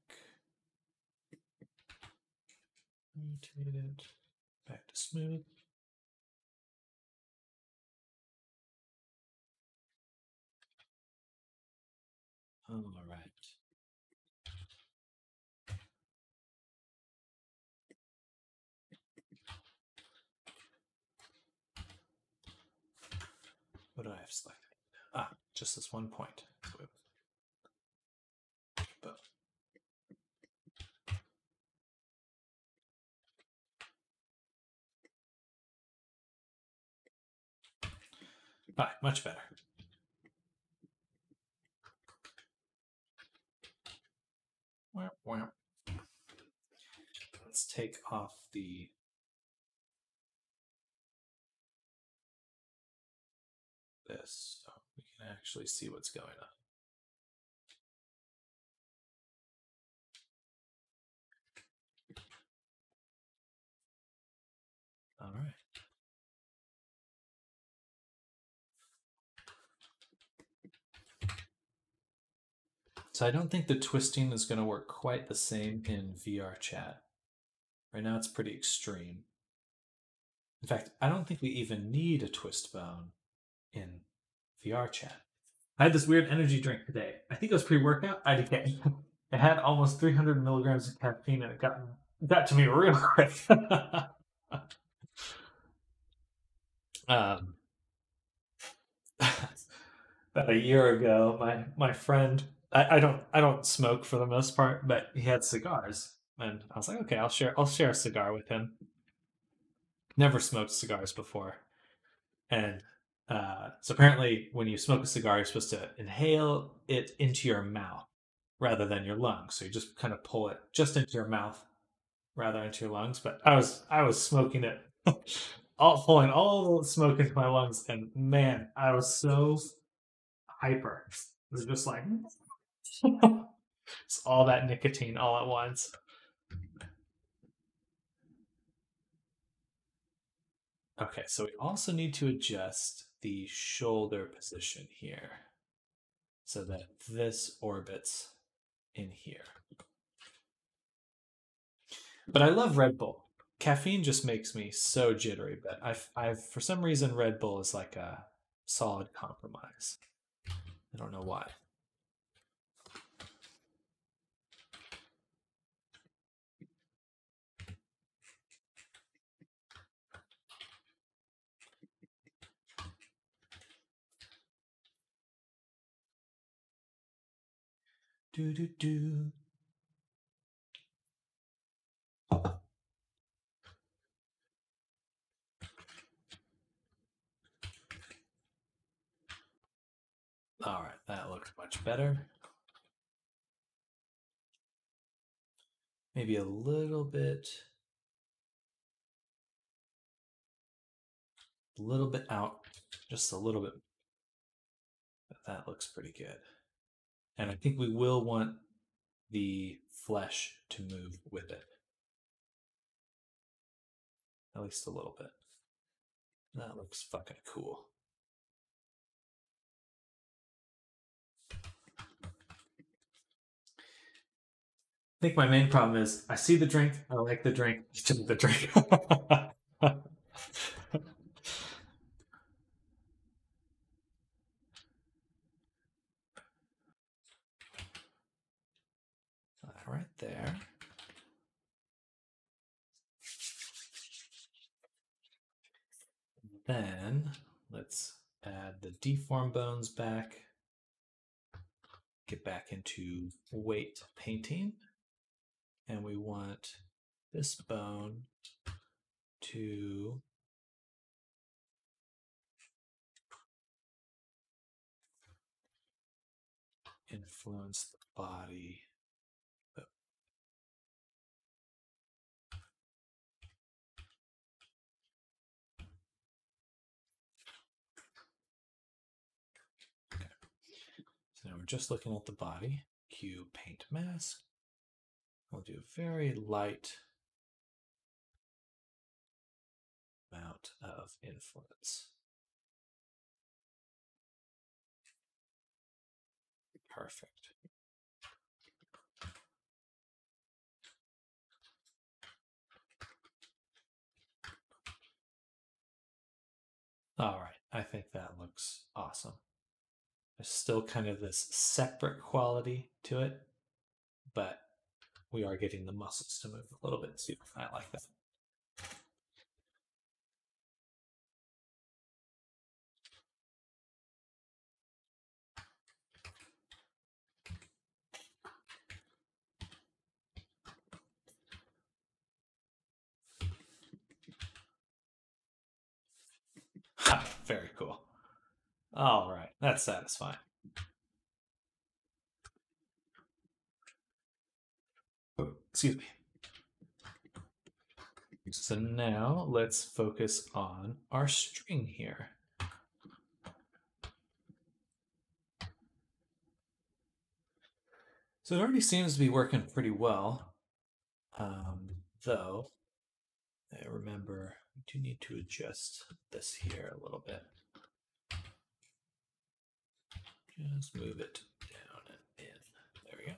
Rotate it back to smooth. All right. What do I have selected? Ah, just this one point. But much better. Let's take off this so we can actually see what's going on. All right. So I don't think the twisting is going to work quite the same in VR chat. Right now it's pretty extreme. In fact, I don't think we even need a twist bone in VR chat. I had this weird energy drink today. I think it was pre-workout. I did get it had almost 300 milligrams of caffeine, and it got to me real quick. About a year ago, my friend, I don't smoke for the most part, but he had cigars, and I was like, okay, I'll share a cigar with him. Never smoked cigars before, and so apparently, when you smoke a cigar, you're supposed to inhale it into your mouth rather than your lungs. So you just kind of pull it just into your mouth rather than into your lungs. But I was smoking it, pulling all the smoke into my lungs, and man, I was so hyper. It was just like it's all that nicotine all at once. Okay, so we also need to adjust the shoulder position here so that this orbits in here. But I love Red Bull. Caffeine just makes me so jittery, but I've for some reason Red Bull is like a solid compromise. I don't know why. Do do do. All right, that looks much better. Maybe a little bit out, just a little bit. But that looks pretty good. And I think we will want the flesh to move with it. At least a little bit. That looks fucking cool. I think my main problem is I see the drink, I like the drink, just the drink. Right there. Then let's add the deform bones back. Get back into weight painting. And we want this bone to influence the body. Okay. So now we're just looking at the body. Cue paint mask. We'll do a very light amount of influence. Perfect. All right, I think that looks awesome. There's still kind of this separate quality to it, but we are getting the muscles to move a little bit too. I like that. Very cool. All right, that's satisfying. Oh, excuse me. So now let's focus on our string here. So it already seems to be working pretty well, though I remember we do need to adjust this here a little bit. Just move it down and in. There we go.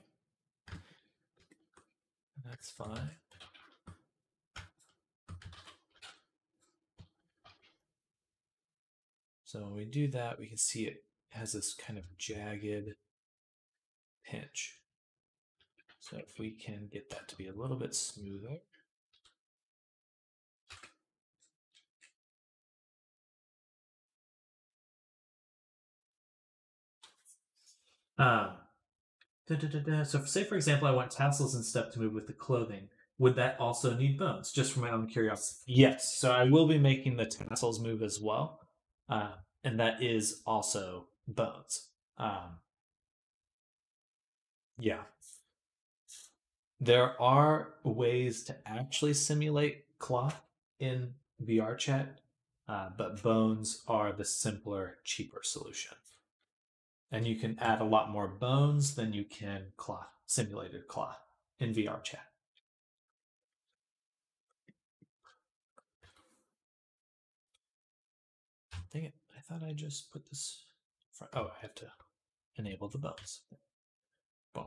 That's fine. So when we do that, we can see it has this kind of jagged pinch. So if we can get that to be a little bit smoother. So say, for example, I want tassels and stuff to move with the clothing. Would that also need bones? Just for my own curiosity. Yes. So I will be making the tassels move as well. And that is also bones. Yeah. There are ways to actually simulate cloth in VRChat, but bones are the simpler, cheaper solution. And you can add a lot more bones than you can cloth, simulated cloth in VRChat. Dang it, I thought I just put this front. Oh, I have to enable the bones. Boom.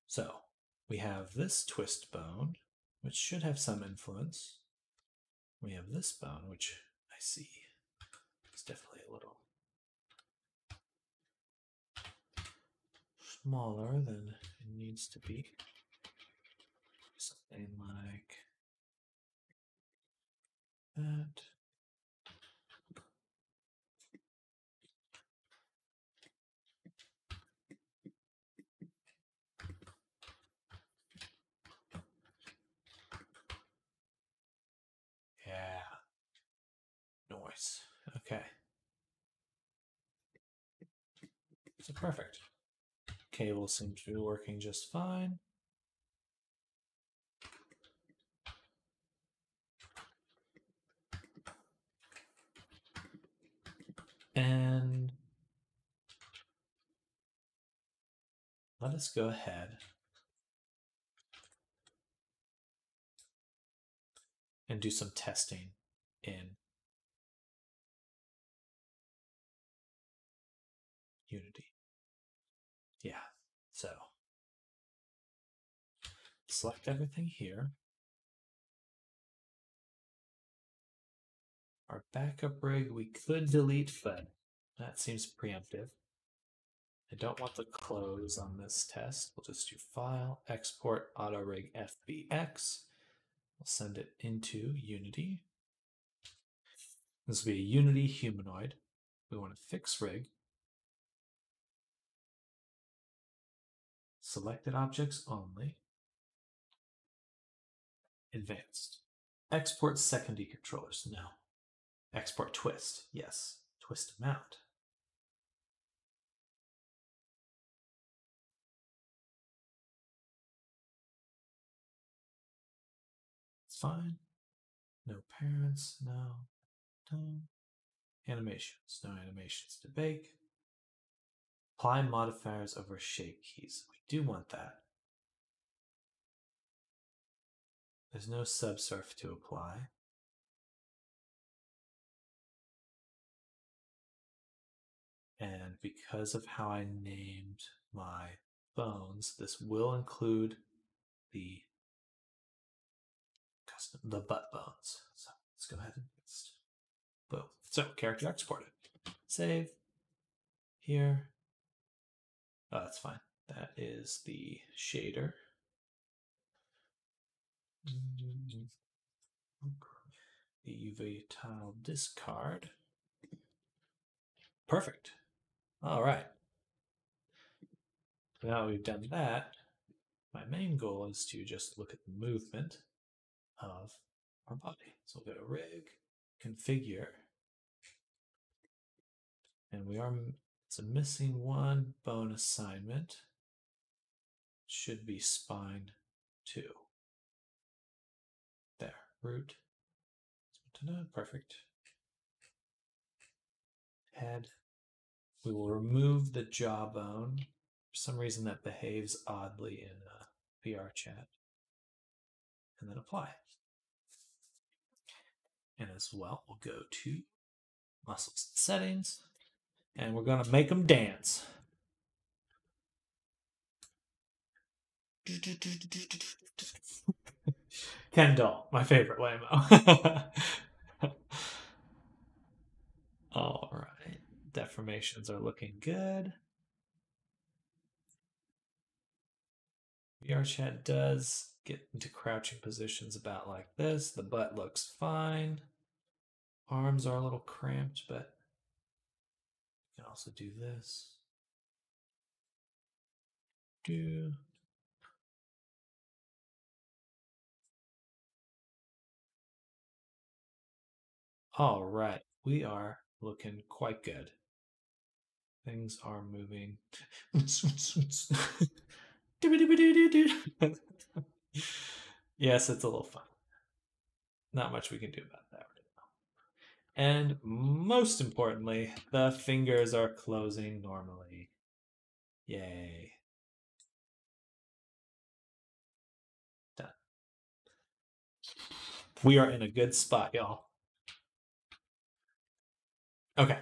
So we have this twist bone, which should have some influence. We have this bone, which I see is definitely a little smaller than it needs to be. Something like that. Yeah. Nice. Okay. So perfect. Cable seems to be working just fine. And let us go ahead and do some testing in Unity. Yeah, so select everything here. Our backup rig we could delete, but that seems preemptive. I don't want the close on this test. We'll just do File, Export, Autorig FBX. We'll send it into Unity. This will be a Unity humanoid. We want to fix rig. Selected objects only. Advanced. Export secondary controllers. No. Export twist. Yes. Twist mount. It's fine. No parents. No. No. Animations. No animations to bake. Apply modifiers over shape keys. We do want that. There's no subsurf to apply. And because of how I named my bones, this will include the butt bones. So let's go ahead and just boom. So character exported. Save. Here. Oh, that's fine. That is the shader. The UV tile discard. Perfect. All right. Now we've done that, my main goal is to just look at the movement of our body. So we'll go to rig, configure, and it's missing one bone assignment. Should be spine 2. There, root. Perfect. Head. We will remove the jawbone. For some reason that behaves oddly in VR chat. And then apply. And as well, we'll go to muscles and settings. And we're going to make them dance. Kendall, my favorite Waymo. All right. Deformations are looking good. VR chat does get into crouching positions about like this. The butt looks fine. Arms are a little cramped, but you can also do this. All right, we are looking quite good. Things are moving. Yes, it's a little fun. Not much we can do about that right now. And most importantly, the fingers are closing normally. Yay. Done. We are in a good spot, y'all. Okay.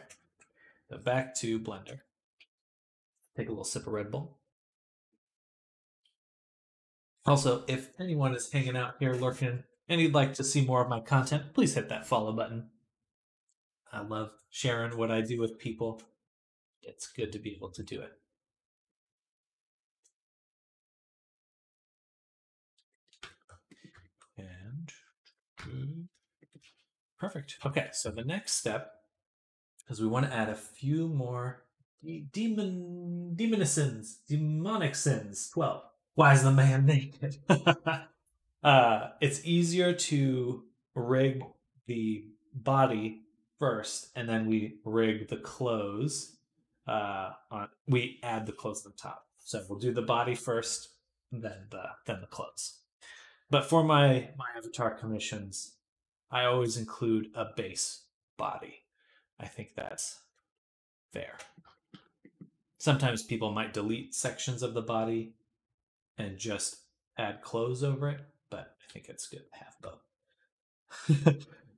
So back to Blender. Take a little sip of Red Bull. Also, if anyone is hanging out here lurking and you'd like to see more of my content, please hit that follow button. I love sharing what I do with people. It's good to be able to do it. And perfect. Okay, so the next step is we want to add a few more demonic sins. 12. Why is the man naked? It's easier to rig the body first, and then we rig the clothes. We add the clothes on top. So we'll do the body first, then the clothes. But for my avatar commissions, I always include a base body. I think that's fair. Sometimes people might delete sections of the body and just add clothes over it, but I think it's good to have both.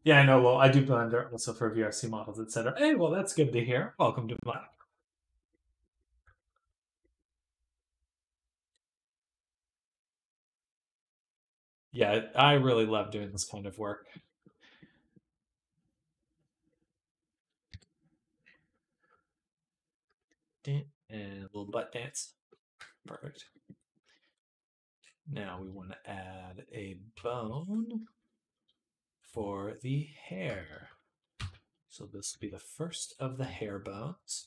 Yeah, I know. Well, I do Blender also for VRC models, etc. Hey, well, that's good to hear. Welcome to Blender. Yeah, I really love doing this kind of work. And a little butt dance. Perfect. Now we want to add a bone for the hair. So this will be the first of the hair bones.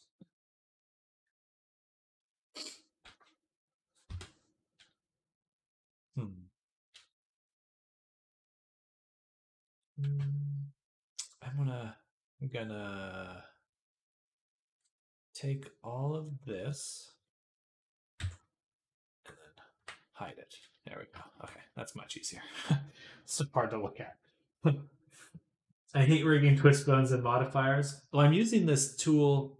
I'm gonna take all of this and then hide it. There we go. Okay, that's much easier. It's so hard to look at. I hate rigging twist bones and modifiers. Well, I'm using this tool,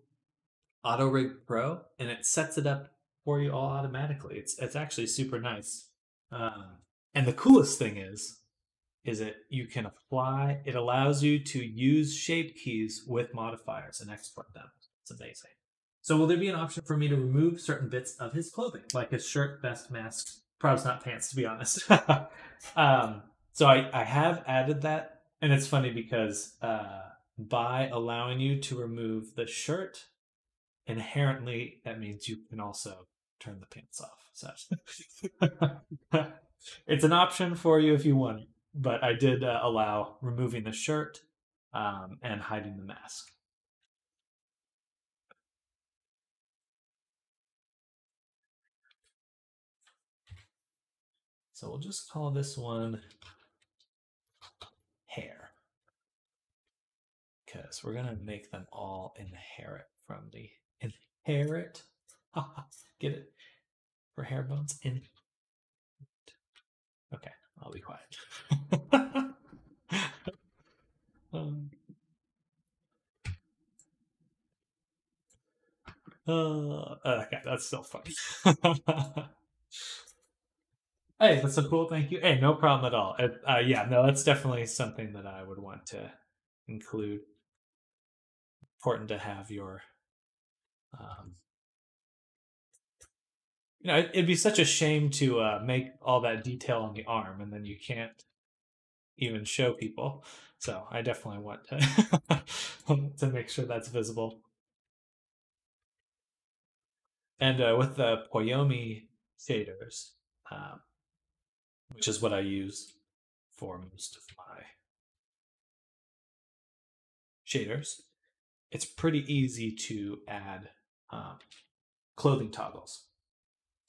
Auto Rig Pro, and it sets it up for you all automatically. It's actually super nice. And the coolest thing is that you can apply, it allows you to use shape keys with modifiers and export them. It's amazing. So will there be an option for me to remove certain bits of his clothing, like his shirt, vest, mask, probably not pants, to be honest. So I have added that, and it's funny because by allowing you to remove the shirt, inherently that means you can also turn the pants off. So it's an option for you if you want it, but I did allow removing the shirt and hiding the mask. So we'll just call this one hair, because we're gonna make them all inherit from the inherit. Get it? For hair bones in. Okay, I'll be quiet. Okay, that's still funny. Hey, that's so cool. Thank you. Hey, no problem at all. Yeah, no, that's definitely something that I would want to include. Important to have your, you know, it'd be such a shame to make all that detail on the arm and then you can't even show people. So I definitely want to to make sure that's visible. And with the Poyomi shaders, which is what I use for most of my shaders, it's pretty easy to add clothing toggles.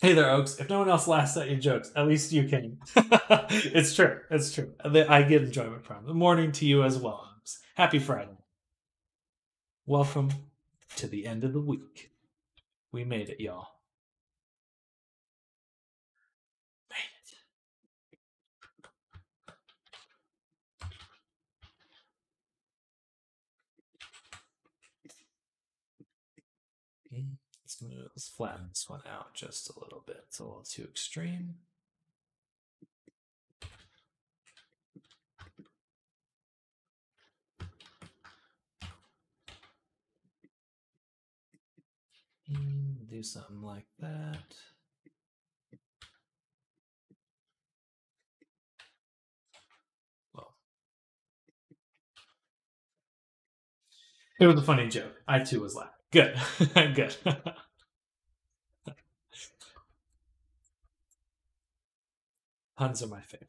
Hey there, Oaks. If no one else laughs at your jokes, at least you can. It's true. It's true. I get enjoyment from it. Good morning to you as well, Oaks. Happy Friday. Welcome to the end of the week. We made it, y'all. Let's flatten this one out just a little bit. It's a little too extreme. Do something like that. Well, it was a funny joke. I too was laughing. Good. Good. Puns are my favorite.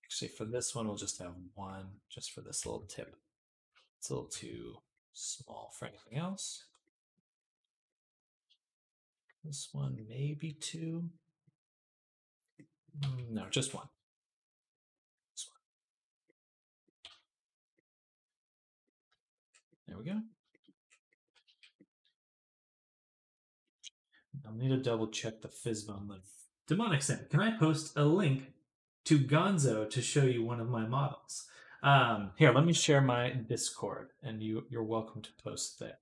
Actually, for this one, we'll just have one, just for this little tip. It's a little too small for anything else. This one, maybe two. No, just one. This one. There we go. I'll need to double check the Fizzbone link. Demonic Sin, can I post a link to Gonzo to show you one of my models? Here, let me share my Discord, and you're welcome to post there.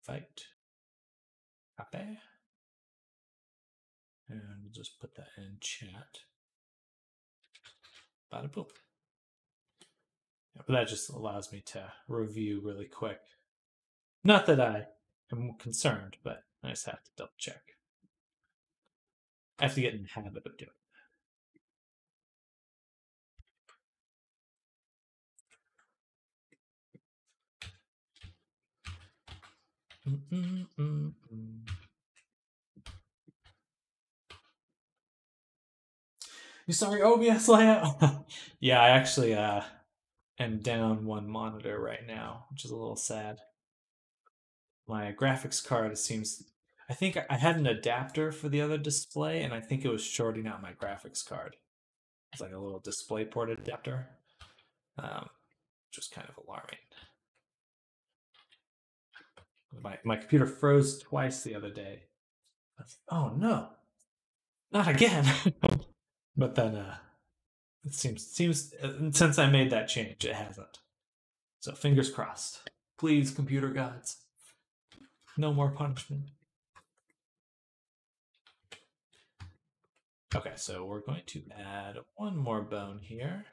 Fight. Copy. And we'll just put that in chat. Bada boom. Yeah, but that just allows me to review really quick. Not that I am concerned, but I just have to double check. I have to get in the habit of doing that. You saw your OBS layout? Yeah, I actually am down one monitor right now, which is a little sad. My graphics card seems... I think I had an adapter for the other display, and I think it was shorting out my graphics card. It's like a little display port adapter, which was kind of alarming. My computer froze twice the other day. Oh no, not again! But then it seems since I made that change, it hasn't. So fingers crossed. Please, computer gods, no more punishment. Okay, so we're going to add one more bone here.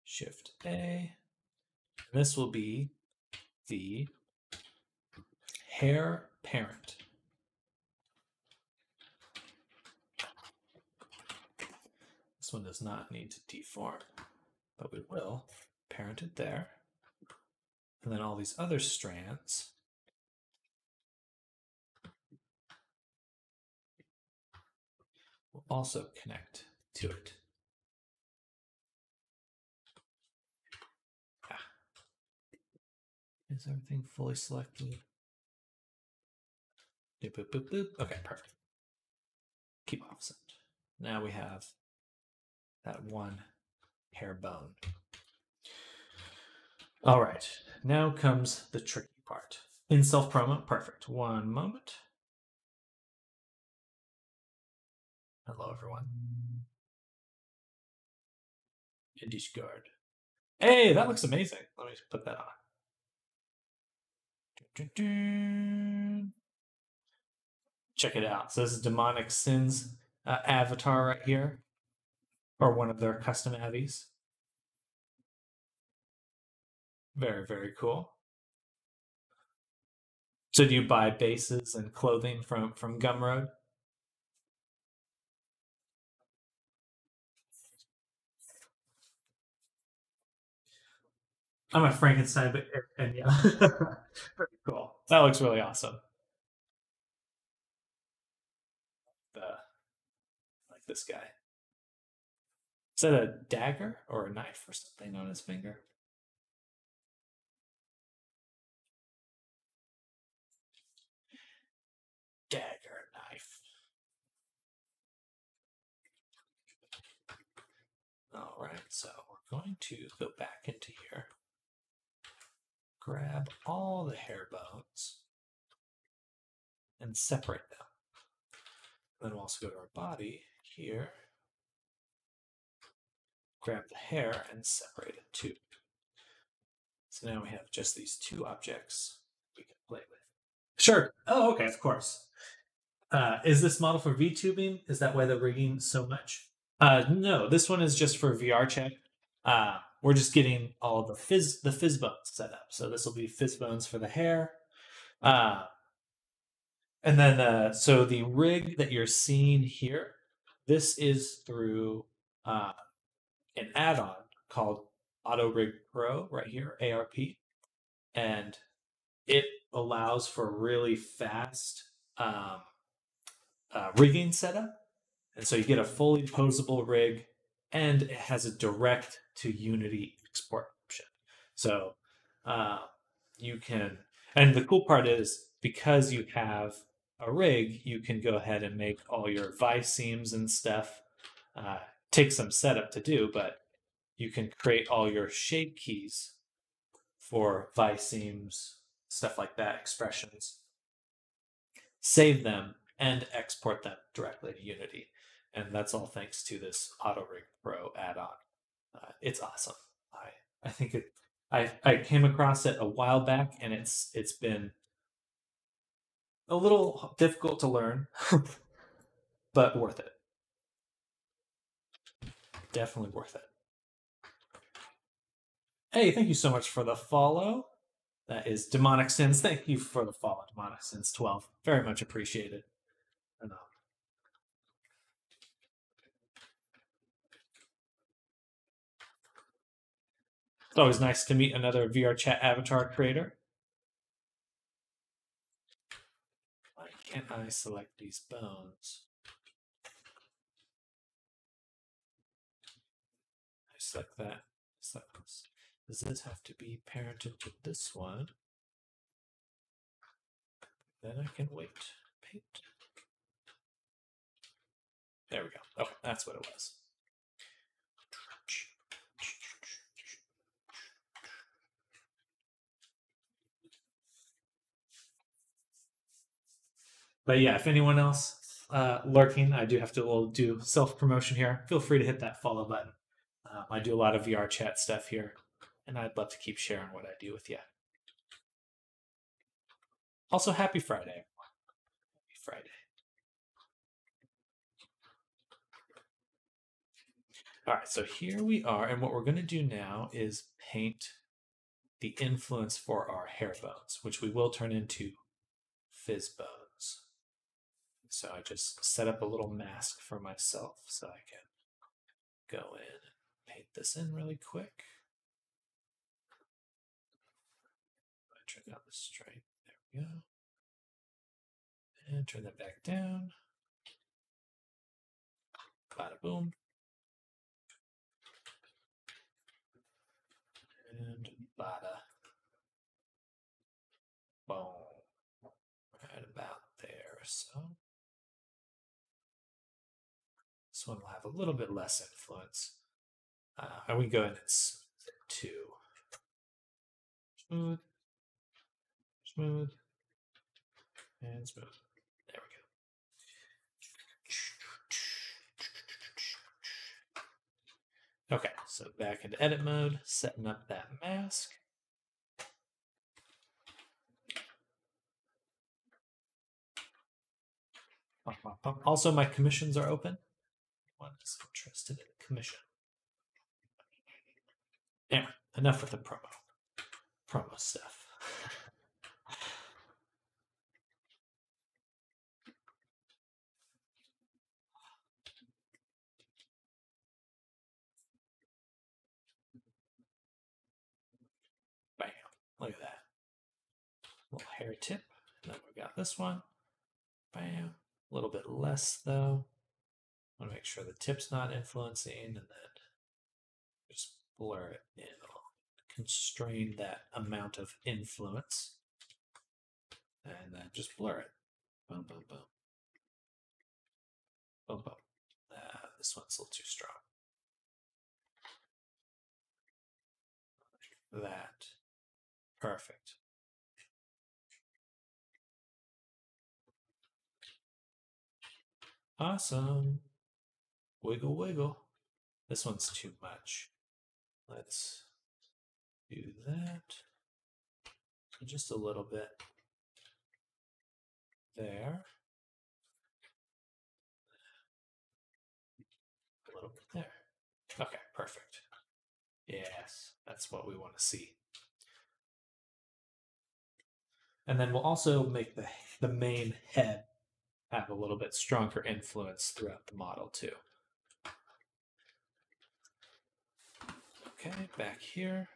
Shift A. This will be the hair parent. one does not need to deform, but we will parent it there. And then all these other strands will also connect to it. Is everything fully selected? Boop, boop, boop, boop. Okay, perfect. Keep offset. Now we have that one hair bone. All right, now comes the tricky part. In self-promo, perfect. One moment. Hello, everyone. Indish guard. Hey, that looks amazing. Let me put that on. Dun, dun, dun. Check it out. So this is Demonic Sins avatar right here, or one of their custom avies. Very, very cool. So do you buy bases and clothing from Gumroad? I'm a Frankenstein, but and yeah, very cool. That looks really awesome. Like this guy. Is that a dagger or a knife or something on his finger? Dagger, knife. All right, so we're going to go back into here, grab all the hair bones, and separate them. Then we'll also go to our body here, grab the hair, and separate it too. So now we have just these two objects we can play with. Sure. Oh, okay, of course. Is this model for VTubing? Is that why they're rigging so much? No, this one is just for VR check. We're just getting all the fizz bones set up. So this will be fizz bones for the hair. And then, so the rig that you're seeing here, this is through an add-on called Auto Rig Pro right here, ARP. And it allows for really fast rigging setup. And so you get a fully posable rig, and it has a direct to Unity export option. So you can, and the cool part is because you have a rig, you can go ahead and make all your vice seams and stuff. Take some setup to do, but you can create all your shape keys for vice seams, stuff like that, expressions, save them, and export them directly to Unity. And that's all thanks to this AutoRig Pro add-on. It's awesome. I think it. I came across it a while back, and it's been a little difficult to learn, but worth it. Definitely worth it. Hey, thank you so much for the follow. That is Demonic Sins. Thank you for the follow, Demonic Sins 12. Very much appreciated. It's always nice to meet another VR chat avatar creator. Why can't I select these bones? I select that. Select this. Does this have to be parented to this one? Then I can wait. Paint. There we go. Oh, that's what it was. But yeah, if anyone else lurking, I do have to do self-promotion here. Feel free to hit that follow button. I do a lot of VR chat stuff here, and I'd love to keep sharing what I do with you. Also, happy Friday, everyone. Happy Friday. All right, so here we are, and what we're going to do now is paint the influence for our hair bones, which we will turn into fizz bones. So I just set up a little mask for myself so I can go in and paint this in really quick. Turn down the strength. There we go. And turn that back down. Bada boom. And bada boom. Right about there. So this one will have a little bit less influence. And we go in and smooth it too. Smooth. Smooth. And smooth. There we go. Okay, so back into edit mode, setting up that mask. Also, my commissions are open. One is interested in the commission. Anyway, enough with the promo stuff. Bam. Look at that. Little hair tip. And then we got this one. Bam. A little bit less though. I want to make sure the tip's not influencing, and then just blur it in. I'll constrain that amount of influence. And then just blur it. Boom, boom, boom. Boom, boom. This one's a little too strong. Like that. Perfect. Awesome. Wiggle, wiggle. This one's too much. Let's do that. So just a little bit there. A little bit there. Okay, perfect. Yes, that's what we want to see. And then we'll also make the main head have a little bit stronger influence throughout the model too. Okay, back here.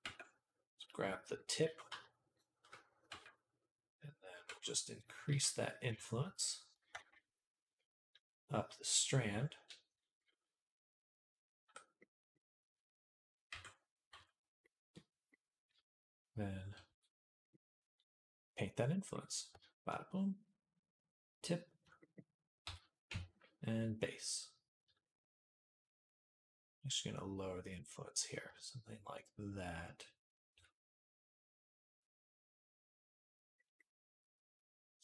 Let's grab the tip. And then just increase that influence up the strand. Then paint that influence. Bada boom. Tip. And base. I'm just going to lower the influence here. Something like that.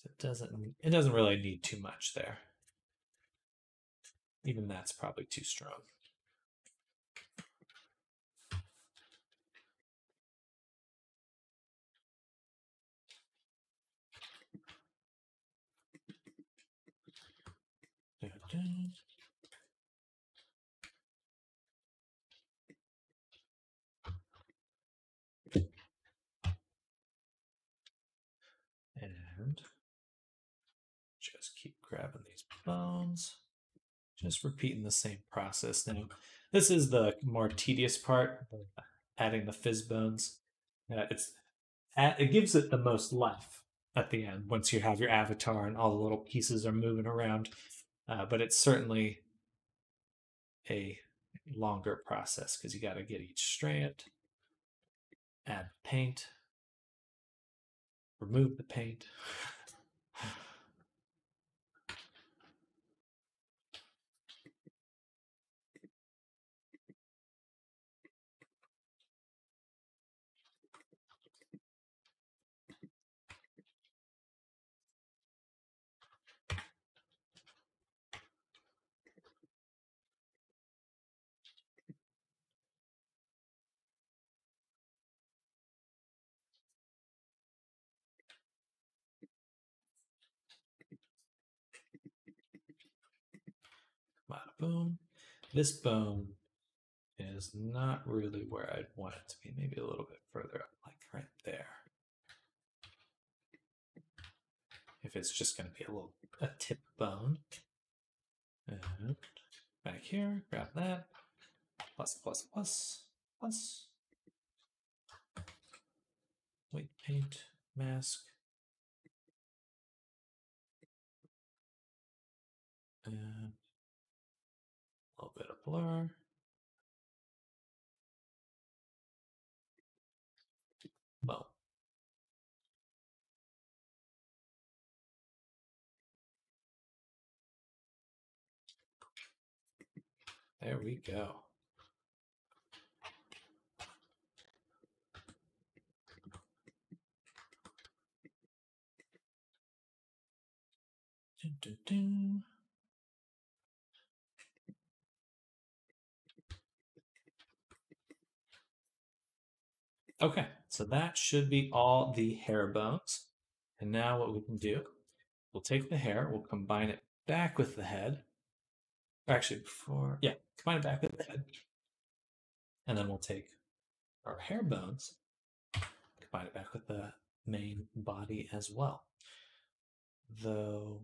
So it doesn't really need too much there. Even that's probably too strong. And just keep grabbing these bones. Just repeating the same process. Now, this is the more tedious part, adding the fizz bones. It gives it the most life at the end once you have your avatar and all the little pieces are moving around. But it's certainly a longer process because you got to get each strand, add paint, remove the paint. Bada boom. This bone is not really where I'd want it to be. Maybe a little bit further up, like right there. If it's just going to be a tip bone. And back here, grab that, plus, plus, plus, plus, weight paint, mask, and a little bit of blur. Boom. There we go. Dun, dun, dun. Okay, so that should be all the hair bones. And now what we can do, we'll take the hair, we'll combine it back with the head. Or actually, combine it back with the head. And then we'll take our hair bones, combine it back with the main body as well. Though,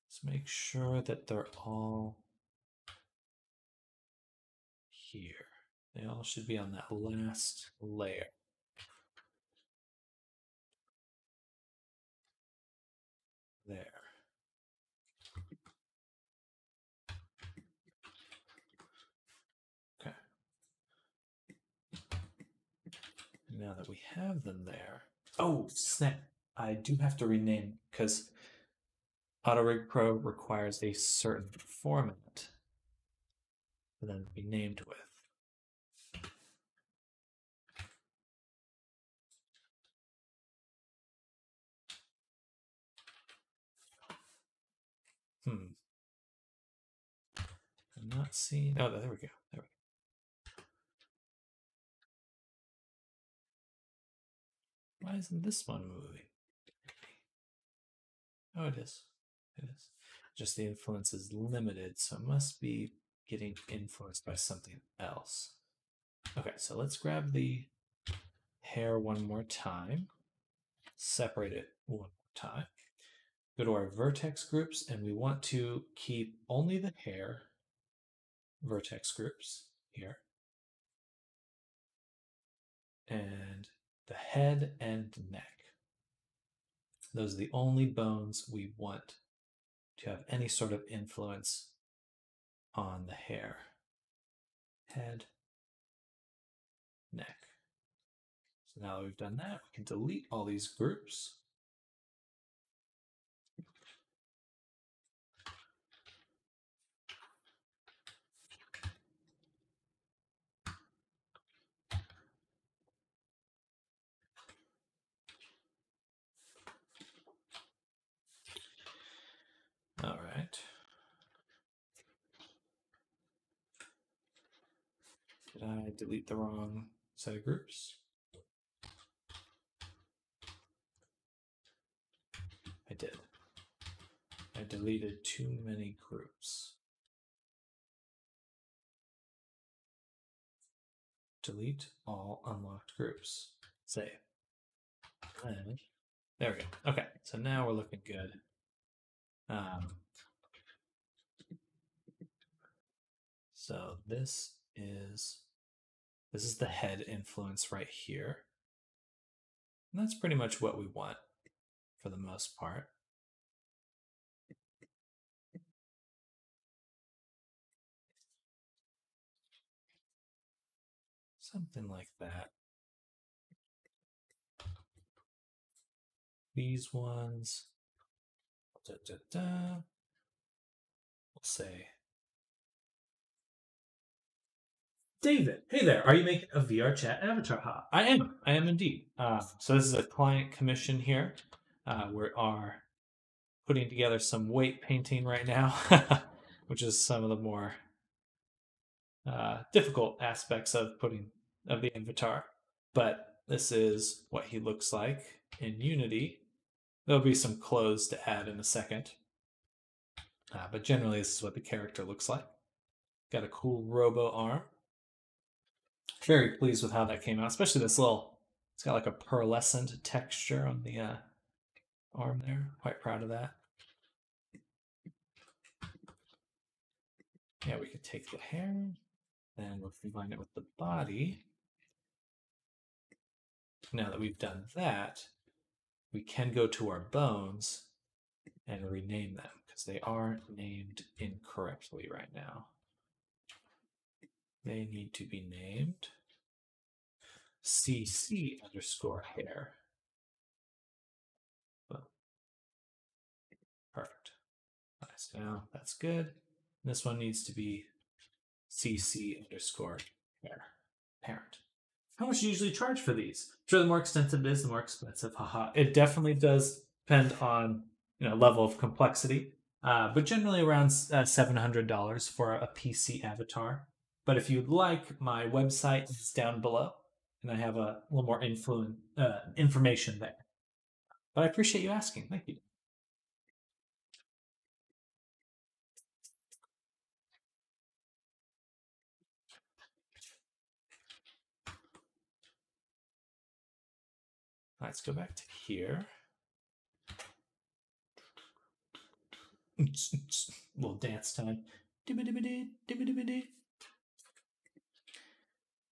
let's make sure that they're all here. They all should be on that last layer. There. Okay. Now that we have them there, oh snap! I do have to rename because AutoRig Pro requires a certain format for them to be named with. I'm not seeing. Oh, there we go. There we go. Why isn't this one moving? Oh, it is. It is. Just the influence is limited, so it must be getting influenced by something else. Okay, so let's grab the hair one more time. Separate it one more time. Go to our vertex groups, and we want to keep only the hair vertex groups here. And the head and neck. Those are the only bones we want to have any sort of influence on the hair. Head, neck. So now that we've done that, we can delete all these groups. All right. Did I delete the wrong set of groups? I did. I deleted too many groups. Delete all unlocked groups. Save. And there we go. Okay, so now we're looking good. So this is the head influence right here. And that's pretty much what we want for the most part. Something like that. These ones, we'll say, David, hey there, are you making a VR chat avatar? I am indeed. So this is a client commission here. We are putting together some weight painting right now, which is some of the more difficult aspects of the avatar. But this is what he looks like in Unity. There'll be some clothes to add in a second. But generally, this is what the character looks like. Got a cool robo arm. Very pleased with how that came out, especially this it's got like a pearlescent texture on the arm there. Quite proud of that. Yeah, we could take the hair, then we'll combine it with the body. Now that we've done that, we can go to our bones and rename them because they are named incorrectly right now. They need to be named CC underscore hair. Well, perfect. Nice. Now that's good. This one needs to be CC underscore hair parent. How much do you usually charge for these? I'm sure the more extensive it is, the more expensive. Haha. It definitely does depend on level of complexity, but generally around $700 for a PC avatar. But if you'd like, my website is down below, and I have a little more information there. But I appreciate you asking. Thank you. Let's go back to here. Little dance time.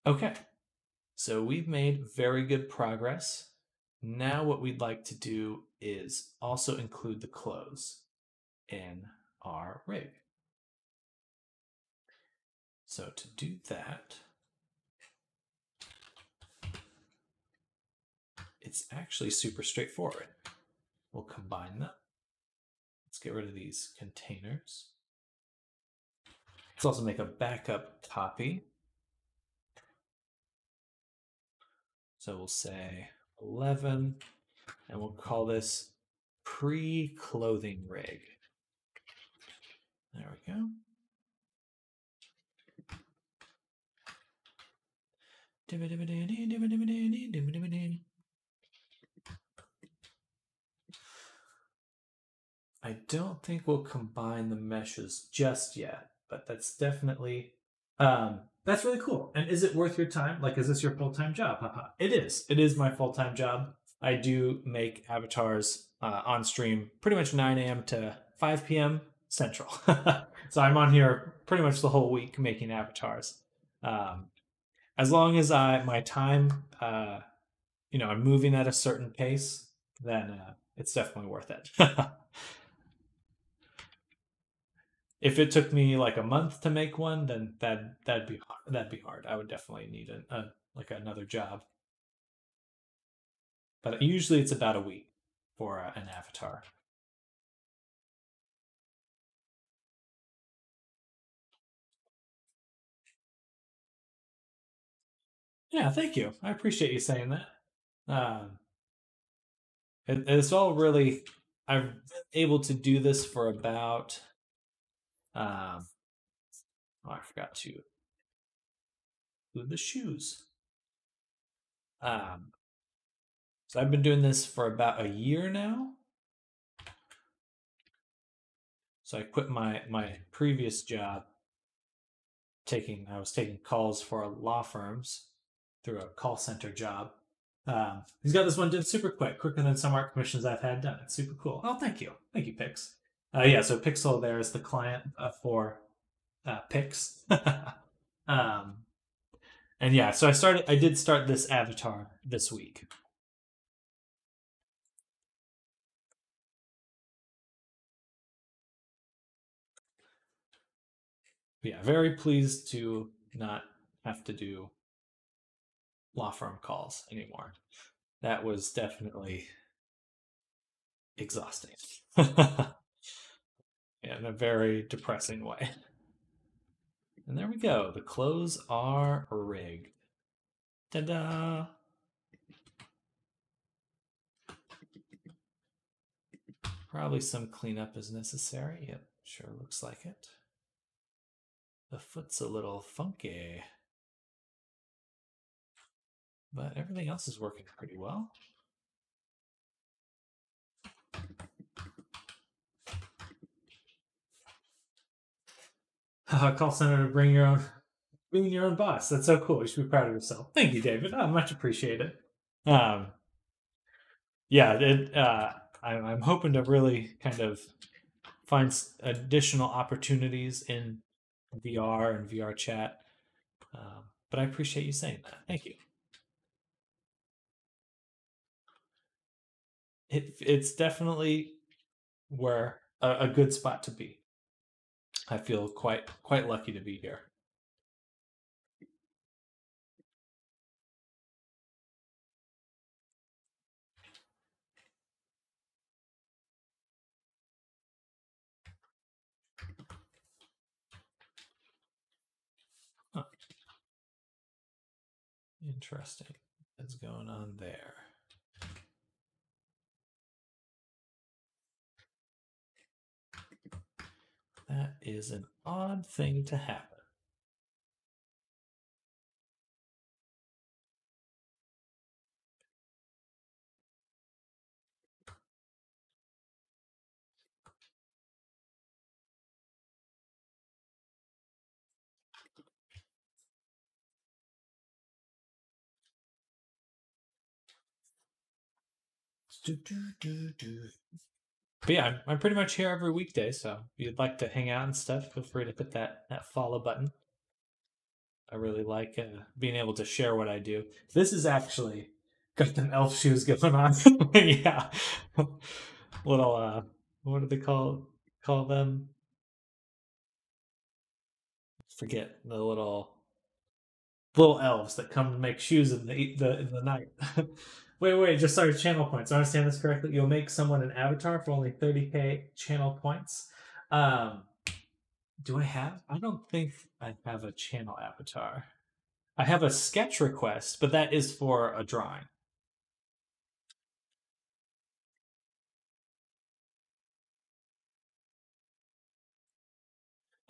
Okay, so we've made very good progress. Now what we'd like to do is also include the clothes in our rig. So to do that, it's actually super straightforward. We'll combine them. Let's get rid of these containers. Let's also make a backup copy. So we'll say 11, and we'll call this pre-clothing rig. There we go. I don't think we'll combine the meshes just yet, but that's definitely, that's really cool. And is it worth your time? Like, is this your full-time job? It is. It is my full-time job. I do make avatars on stream pretty much 9 a.m. to 5 p.m. Central. So I'm on here pretty much the whole week making avatars. As long as my time, I'm moving at a certain pace, then it's definitely worth it. If it took me like a month to make one, then that'd be hard. I would definitely need another job. But usually it's about a week for an avatar. Yeah, thank you. I appreciate you saying that. It's all really, I've been able to do this for about, I forgot to include the shoes. So I've been doing this for about a year now. So I quit my previous job. I was taking calls for law firms through a call center job. He's got this one done super quicker than some art commissions I've had done. It's super cool. Oh, thank you, Pix. Yeah, so Pixel there is the client for Pix. And yeah, so I did start this avatar this week. Yeah, very pleased to not have to do law firm calls anymore. That was definitely exhausting. Yeah, in a very depressing way. And there we go. The clothes are rigged. Ta-da! Probably some cleanup is necessary. Yep, sure looks like it. The foot's a little funky. But everything else is working pretty well. Call center to bring your own boss. That's so cool. You should be proud of yourself. Thank you, David. Much appreciated. Yeah, I'm hoping to really kind of find additional opportunities in VR and VR chat. But I appreciate you saying that. Thank you. It's definitely where a good spot to be. I feel quite lucky to be here. Huh. Interesting. What's going on there? That is an odd thing to happen. But yeah, I'm pretty much here every weekday, so if you'd like to hang out and stuff, feel free to hit that follow button. I really like being able to share what I do. This is actually got them elf shoes going on. Yeah, little what do they call them? Forget the little elves that come to make shoes in the night. Wait, just sorry, channel points. I understand this correctly. You'll make someone an avatar for only 30k channel points. Do I have? I don't think I have a channel avatar. I have a sketch request, but that is for a drawing.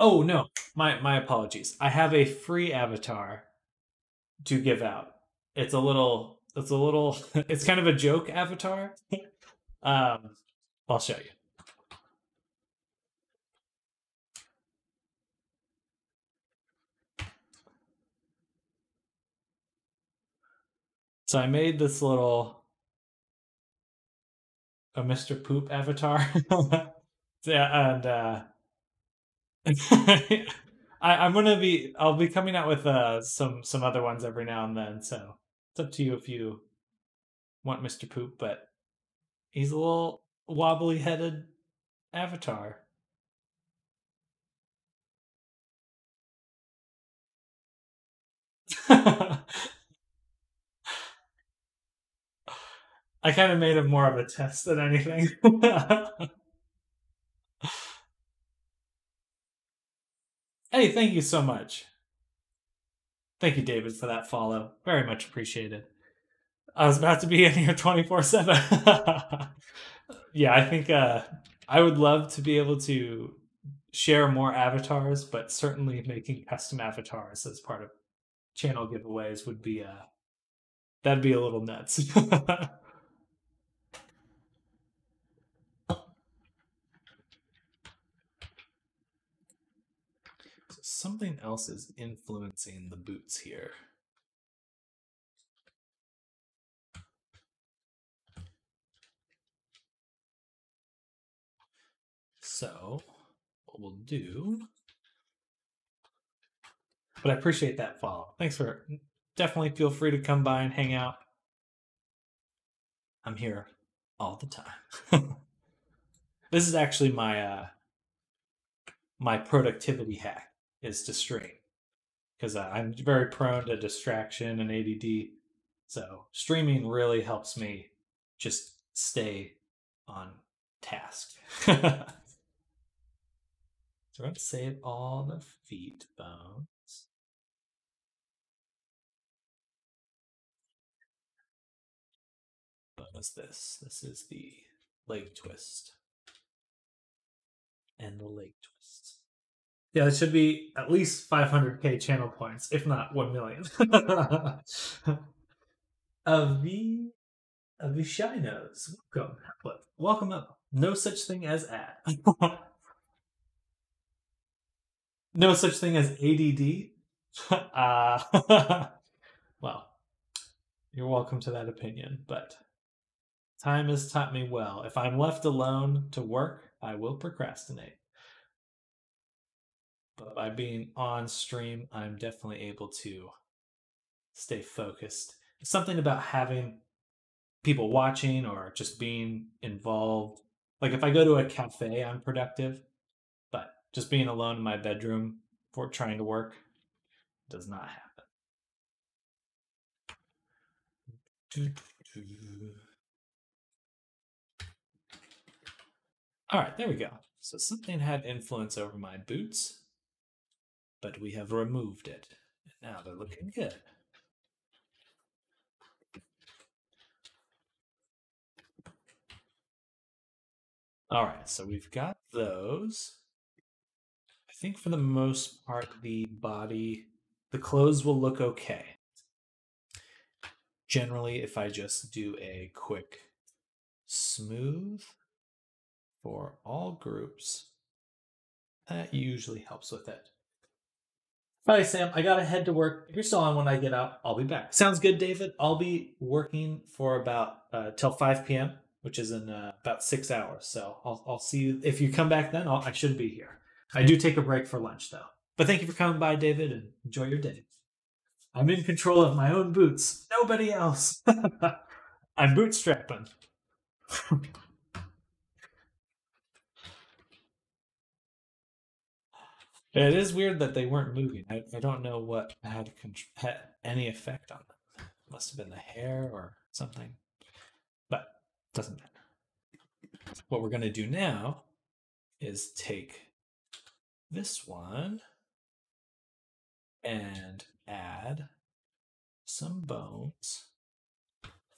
Oh no, my apologies. I have a free avatar to give out. It's kind of a joke avatar. I'll show you. So I made this little a Mr. Poop avatar. Yeah, and I'll be coming out with some other ones every now and then, so it's up to you if you want Mr. Poop, but he's a little wobbly headed avatar. I kind of made it more of a test than anything. Hey, thank you so much. Thank you, David, for that follow. Very much appreciated. I was about to be in here 24/7. Yeah, I think I would love to be able to share more avatars, but certainly making custom avatars as part of channel giveaways would be that'd be a little nuts. So something else is influencing the boots here. So what we'll do, but I appreciate that follow. Thanks for definitely feel free to come by and hang out. I'm here all the time. This is actually my productivity hack is to stream because I'm very prone to distraction and ADD. So streaming really helps me just stay on task. So let's save all the feet bones. What was this? This is the leg twist. And the leg twist. Yeah, it should be at least 500k channel points, if not 1 million. Avishinos, welcome. Welcome up. No such thing as ad. No such thing as ADD. Well, you're welcome to that opinion, but time has taught me well. If I'm left alone to work, I will procrastinate. but by being on stream, I'm definitely able to stay focused. Something about having people watching or just being involved. Like if I go to a cafe, I'm productive, but just being alone in my bedroom for trying to work does not happen. All right, there we go. So something had influence over my boots, but we have removed it. And now they're looking good. All right, so we've got those. I think for the most part, the clothes will look okay. Generally, if I just do a quick smooth for all groups, that usually helps with it. All right, Sam, I gotta head to work. If you're still on when I get out, I'll be back. Sounds good, David. I'll be working for about till 5 p.m., which is in about 6 hours. So I'll see you. If you come back then, I should be here. I do take a break for lunch, though. But thank you for coming by, David, and enjoy your day. I'm in control of my own boots. Nobody else. I'm bootstrapping. It is weird that they weren't moving. I don't know what had any effect on them. Must have been the hair or something. But doesn't matter. What we're going to do now is take this one and add some bones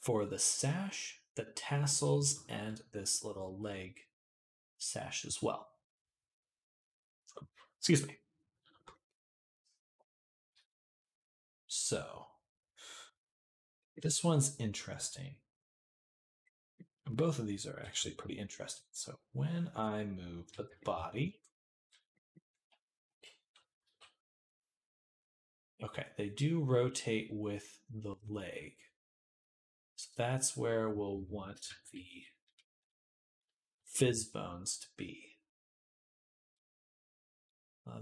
for the sash, the tassels, and this little leg sash as well. Excuse me. So this one's interesting. Both of these are actually pretty interesting. So when I move the body, okay, they do rotate with the leg. So that's where we'll want the fizz bones to be.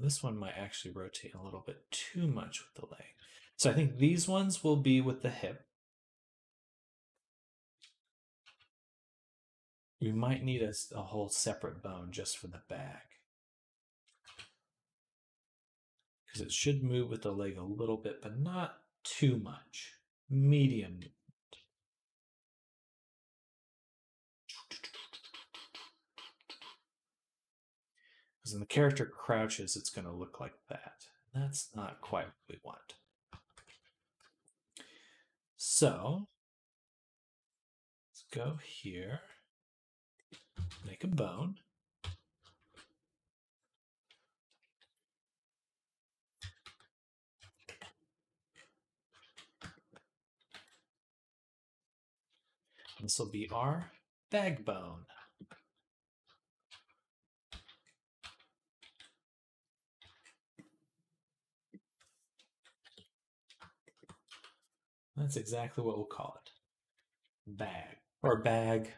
This one might actually rotate a little bit too much with the leg. So I think these ones will be with the hip. We might need a whole separate bone just for the back. Because it should move with the leg a little bit, but not too much. Medium. Because when the character crouches, it's going to look like that. That's not quite what we want. So, let's go here, make a bone. This will be our bag bone. That's exactly what we'll call it. Bag. Or bag.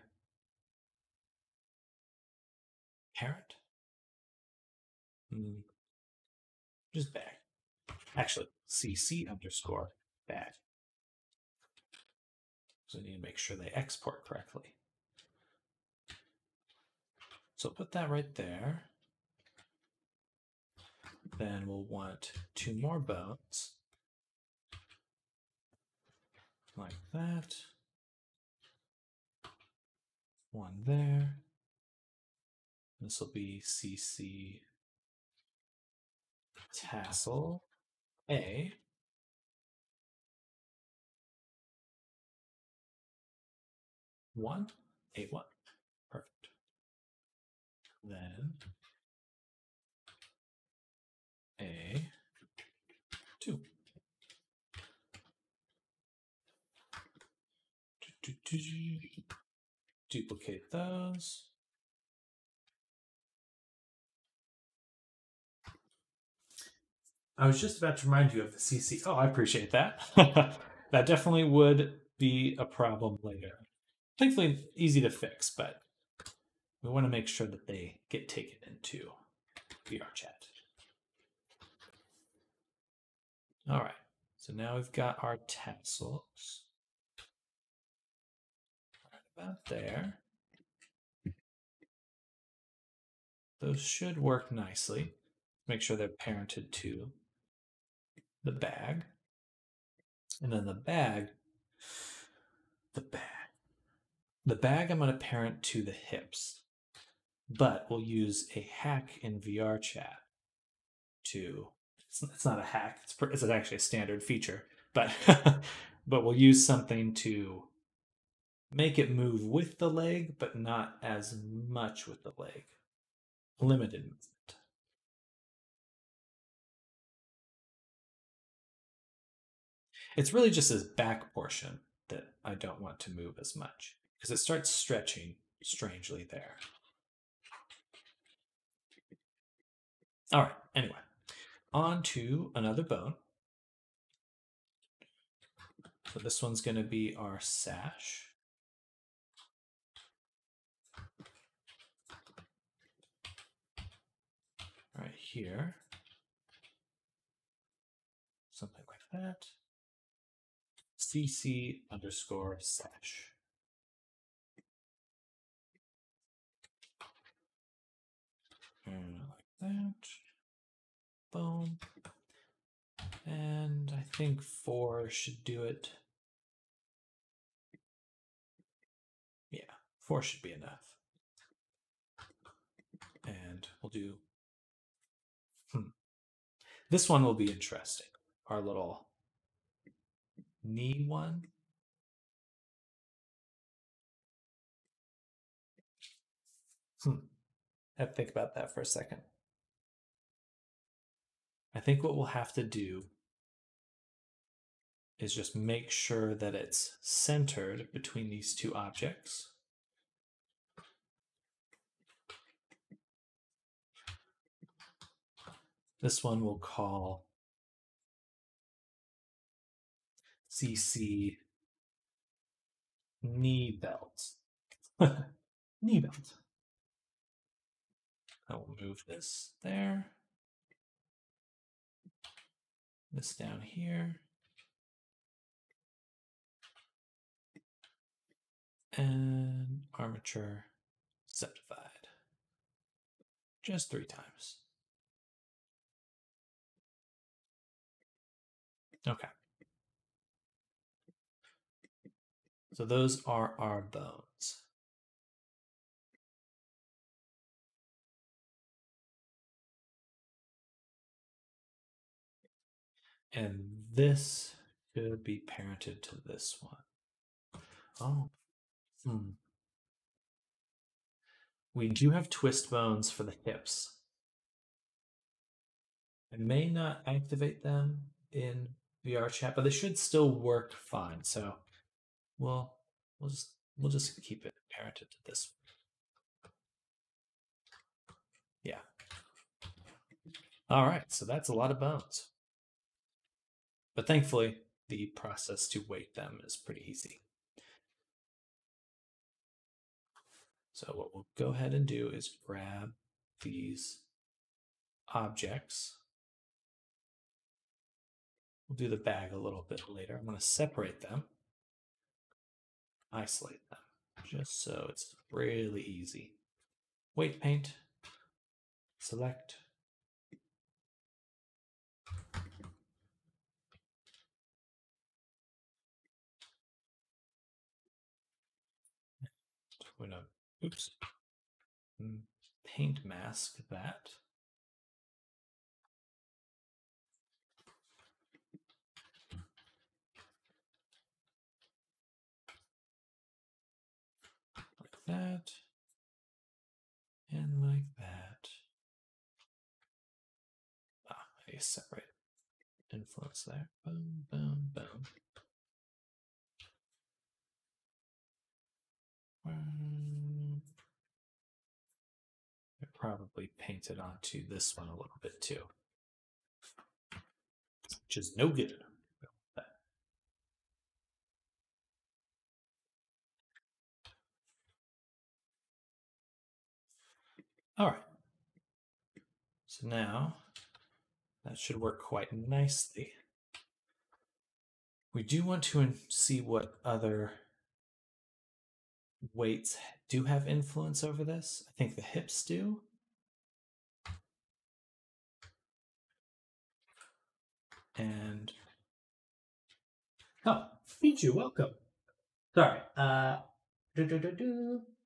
Parrot? Just bag. Actually, CC underscore bag. So I need to make sure they export correctly. So put that right there. Then we'll want 2 more bones. Like that. One there. This will be CC tassel A. A1. Perfect. Then A2. Duplicate those. I was just about to remind you of the CC. Oh, I appreciate that. That definitely would be a problem later. Thankfully, easy to fix, but we want to make sure that they get taken into VR chat. All right, so now we've got our tassels. Right about there. Those should work nicely. Make sure they're parented to the bag. And then the bag I'm going to parent to the hips. But we'll use a hack in VR chat to, it's not a hack, it's actually a standard feature, but but we'll use something to make it move with the leg, but not as much with the leg. Limited movement. It's really just this back portion that I don't want to move as much because it starts stretching strangely there. All right, anyway, on to another bone. So this one's going to be our sash. Right here. Something like that. CC underscore sash. And like that. Boom. And I think 4 should do it. Yeah, 4 should be enough. And we'll do... This one will be interesting. Our little knee one. Have to think about that for a second. I think what we'll have to do is just make sure that it's centered between these two objects. This one we'll call CC knee belt. Knee belt. I will move this there. This down here. And armature septified. Just 3 times. Okay. So those are our bones. And this should be parented to this one. Oh. We do have twist bones for the hips. I may not activate them in VR chat, but they should still work fine. So we'll just keep it parented to this one. Yeah. All right, so that's a lot of bones. But thankfully, the process to weight them is pretty easy. So what we'll go ahead and do is grab these objects. We'll do the bag a little bit later. I'm going to separate them, isolate them, just so it's really easy. Weight paint, select. We're going to, oops, paint mask that. Like that. And like that. I need to separate influence there. Boom, boom, boom. I probably painted onto this one a little bit too, which is no good. All right. So now that should work quite nicely. We do want to see what other weights do have influence over this. I think the hips do. And oh, Pichu, welcome. Sorry.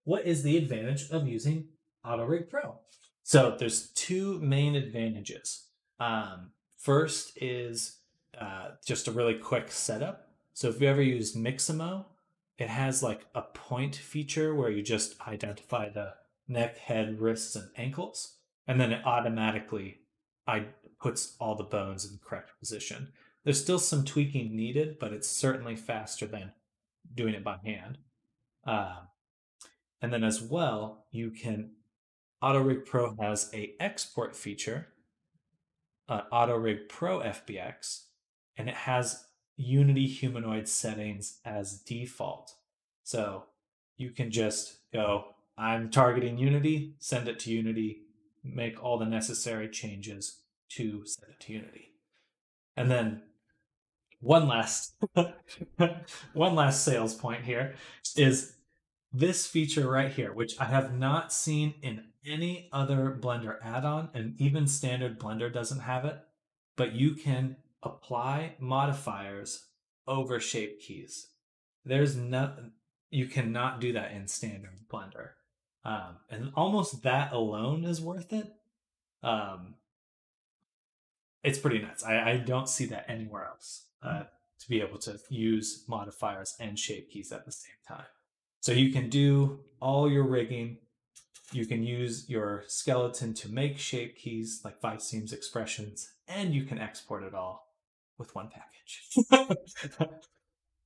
What is the advantage of using AutoRig Pro? So there's two main advantages. First is just a really quick setup. So if you ever used Mixamo, it has like a point feature where you just identify the neck, head, wrists, and ankles, and then it automatically puts all the bones in the correct position. There's still some tweaking needed, but it's certainly faster than doing it by hand. And then as well, you can, AutoRig Pro has a export feature, AutoRig Pro FBX, and it has Unity humanoid settings as default. So you can just go, I'm targeting Unity, send it to Unity, make all the necessary changes to send it to Unity. And then one last sales point here is this feature right here, which I have not seen in any other Blender add-on, and even standard Blender doesn't have it, but you can apply modifiers over shape keys. You cannot do that in standard Blender. And almost that alone is worth it. It's pretty nuts. I don't see that anywhere else, to be able to use modifiers and shape keys at the same time. So you can do all your rigging. You can use your skeleton to make shape keys like Viseam's expressions, and you can export it all with one package.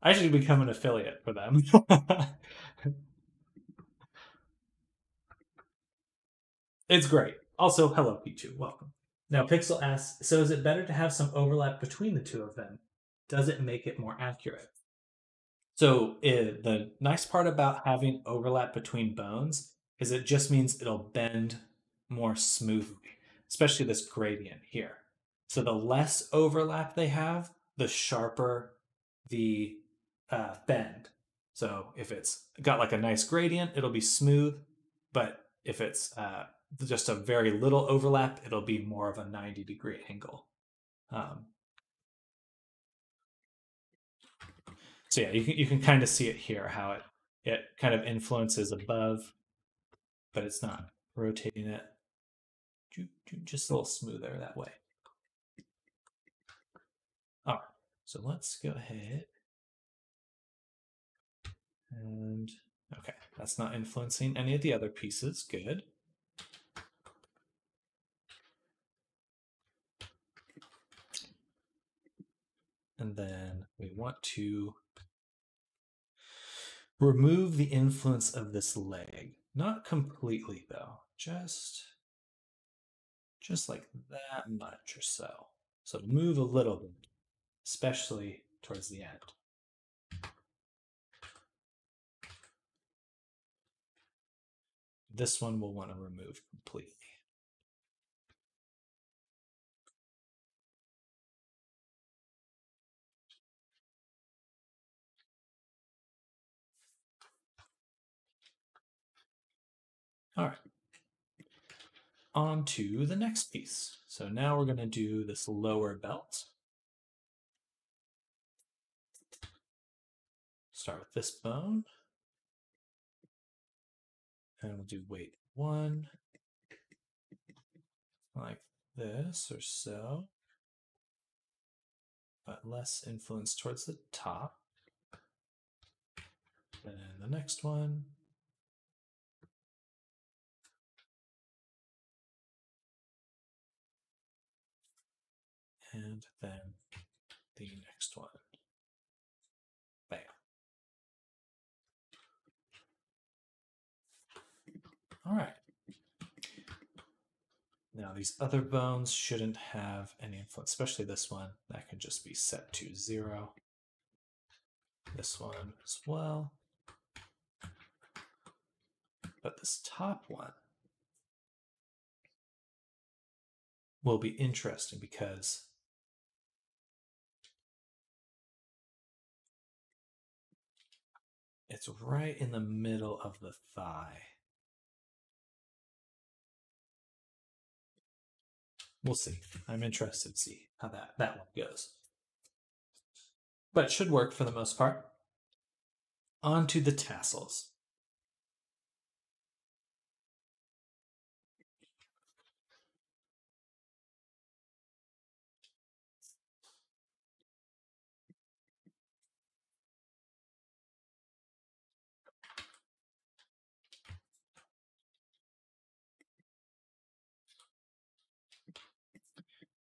I should become an affiliate for them. It's great. Also, hello, Pichu. Welcome. Now, Pixel asks, so is it better to have some overlap between the two of them? Does it make it more accurate? So the nice part about having overlap between bones is it just means it'll bend more smoothly, especially this gradient here. So the less overlap they have, the sharper the bend. So if it's got like a nice gradient, it'll be smooth. But if it's just a very little overlap, it'll be more of a 90-degree angle. So yeah, you can kind of see it here, how it kind of influences above, but it's not rotating it just a little smoother that way. All right, so let's go ahead and, okay, that's not influencing any of the other pieces. Good. And then we want to remove the influence of this leg. Not completely though, just like that much or so. So move a little bit, especially towards the end. This one we'll want to remove completely. All right. On to the next piece. So now we're going to do this lower belt. Start with this bone. And we'll do weight 1, like this or so, but less influence towards the top. Then the next one. And then the next one. Bam. All right. Now these other bones shouldn't have any influence, especially this one. That can just be set to 0. This one as well. But this top one will be interesting because It's right in the middle of the thigh. We'll see. I'm interested to see how that one goes. But it should work for the most part. On to the tassels.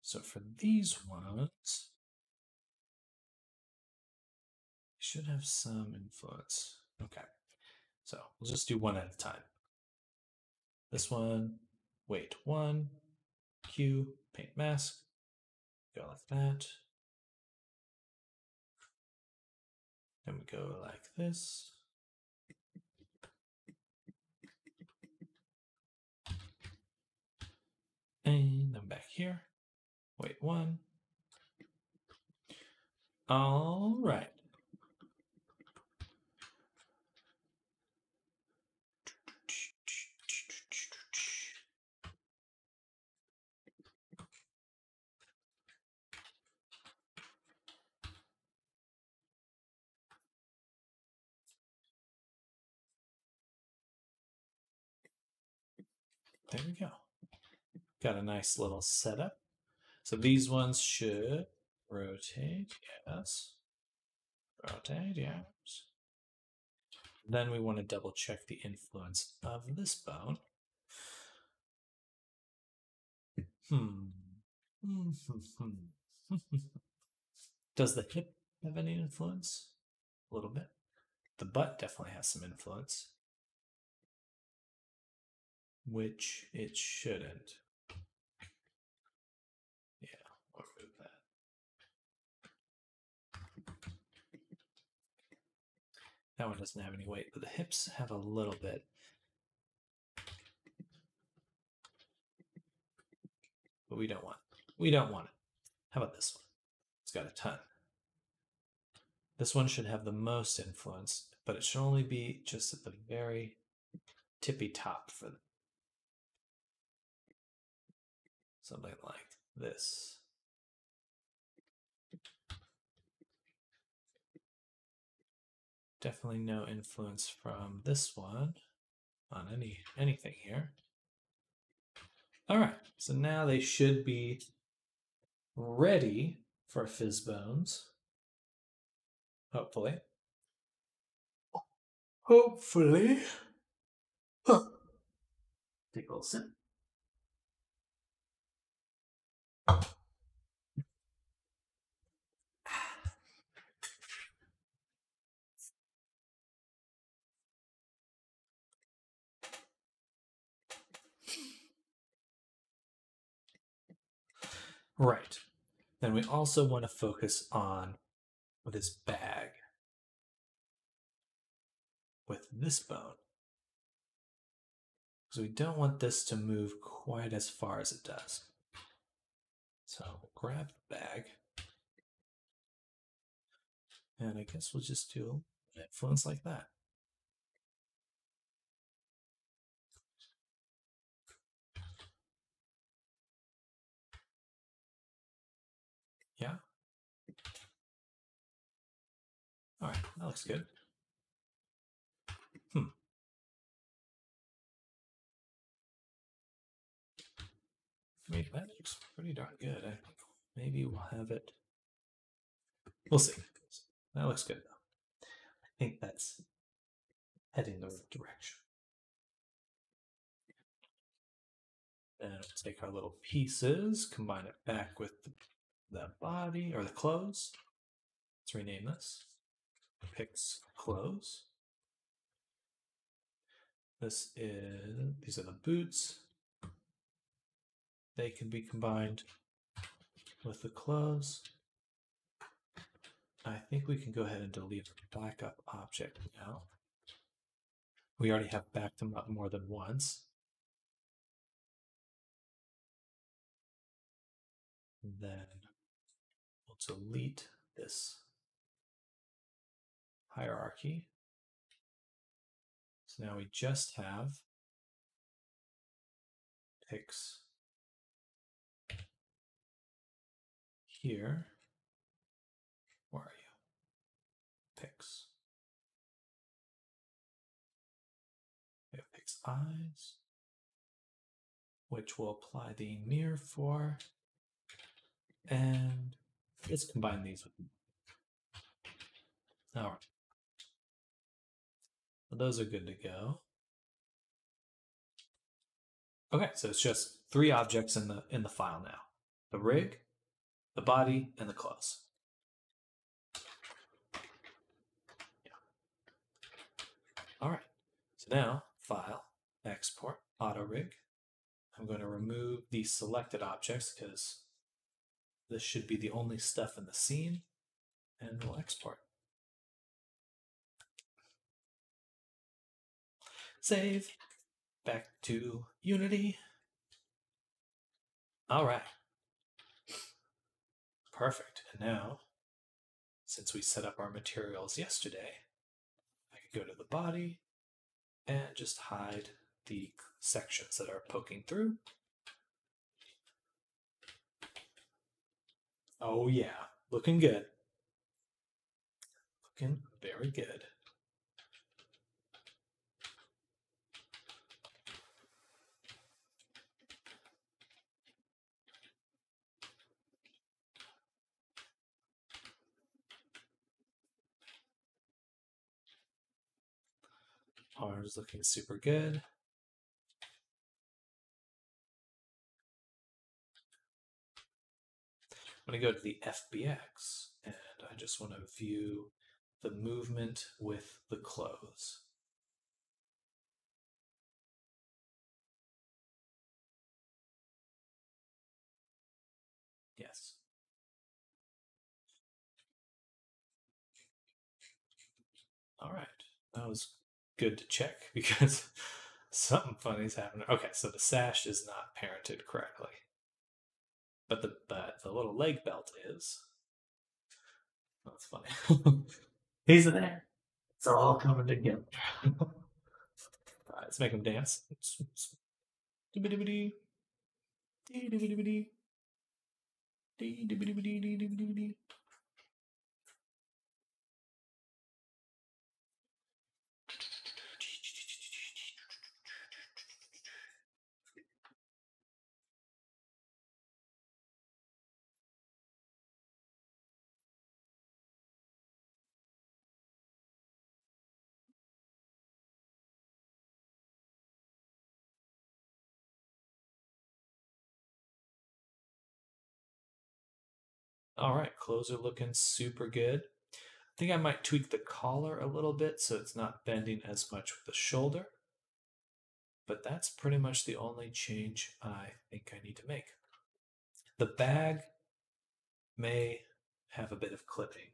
So for these ones, should have some influence. Okay, so we'll just do one at a time. This one, weight 1, Q, paint mask, go like that. Then we go like this. And then back here, weight 1. All right. There we go. Got a nice little setup. So these ones should rotate, yes. Rotate, yes. Then we want to double check the influence of this bone. Does the hip have any influence? A little bit. The butt definitely has some influence, which it shouldn't. Yeah, we'll remove that. That one doesn't have any weight, but the hips have a little bit. But we don't want it. We don't want it. How about this one? It's got a ton. This one should have the most influence, but it should only be just at the very tippy top for them. Something like this. Definitely no influence from this one on anything here. All right, so now they should be ready for fizz bones. Hopefully. Hopefully. Huh. Take a little sip. Right. Then we also want to focus on this bag with this bone. Because we don't want this to move quite as far as it does. So we'll grab the bag. And I guess we'll just do an influence like that. Yeah? All right, that looks good. I mean, that looks pretty darn good. I think maybe we'll have it. We'll see. That looks good, though. I think that's heading the right direction. And we'll take our little pieces, combine it back with the body or the clothes. Let's rename this. Pix clothes. These are the boots. They can be combined with the clothes. I think we can go ahead and delete the backup object now. We already have backed them up more than once. And then we'll delete this hierarchy. So now we just have pix here. Where are you? Pix. We have pix eyes, which we'll apply the mirror for. And let's combine these with. All right. Well, those are good to go. Okay, so it's just 3 objects in the file now: the rig, the body, and the clothes. Yeah. All right. So now, File, Export, Auto Rig. I'm going to remove these selected objects because this should be the only stuff in the scene, and we'll export. Save. Back to Unity. All right. Perfect. And now, since we set up our materials yesterday, I could go to the body and just hide the sections that are poking through. Oh yeah, looking good. Looking very good. Arms looking super good. I'm going to go to the FBX, and I just want to view the movement with the clothes. Yes. All right. That was good to check because something funny's happening. Okay, so the sash is not parented correctly. But the little leg belt is. That's funny. He's there. It's all coming together. All right, let's make him dance. All right, clothes are looking super good. I think I might tweak the collar a little bit so it's not bending as much with the shoulder. But that's pretty much the only change I think I need to make. The bag may have a bit of clipping,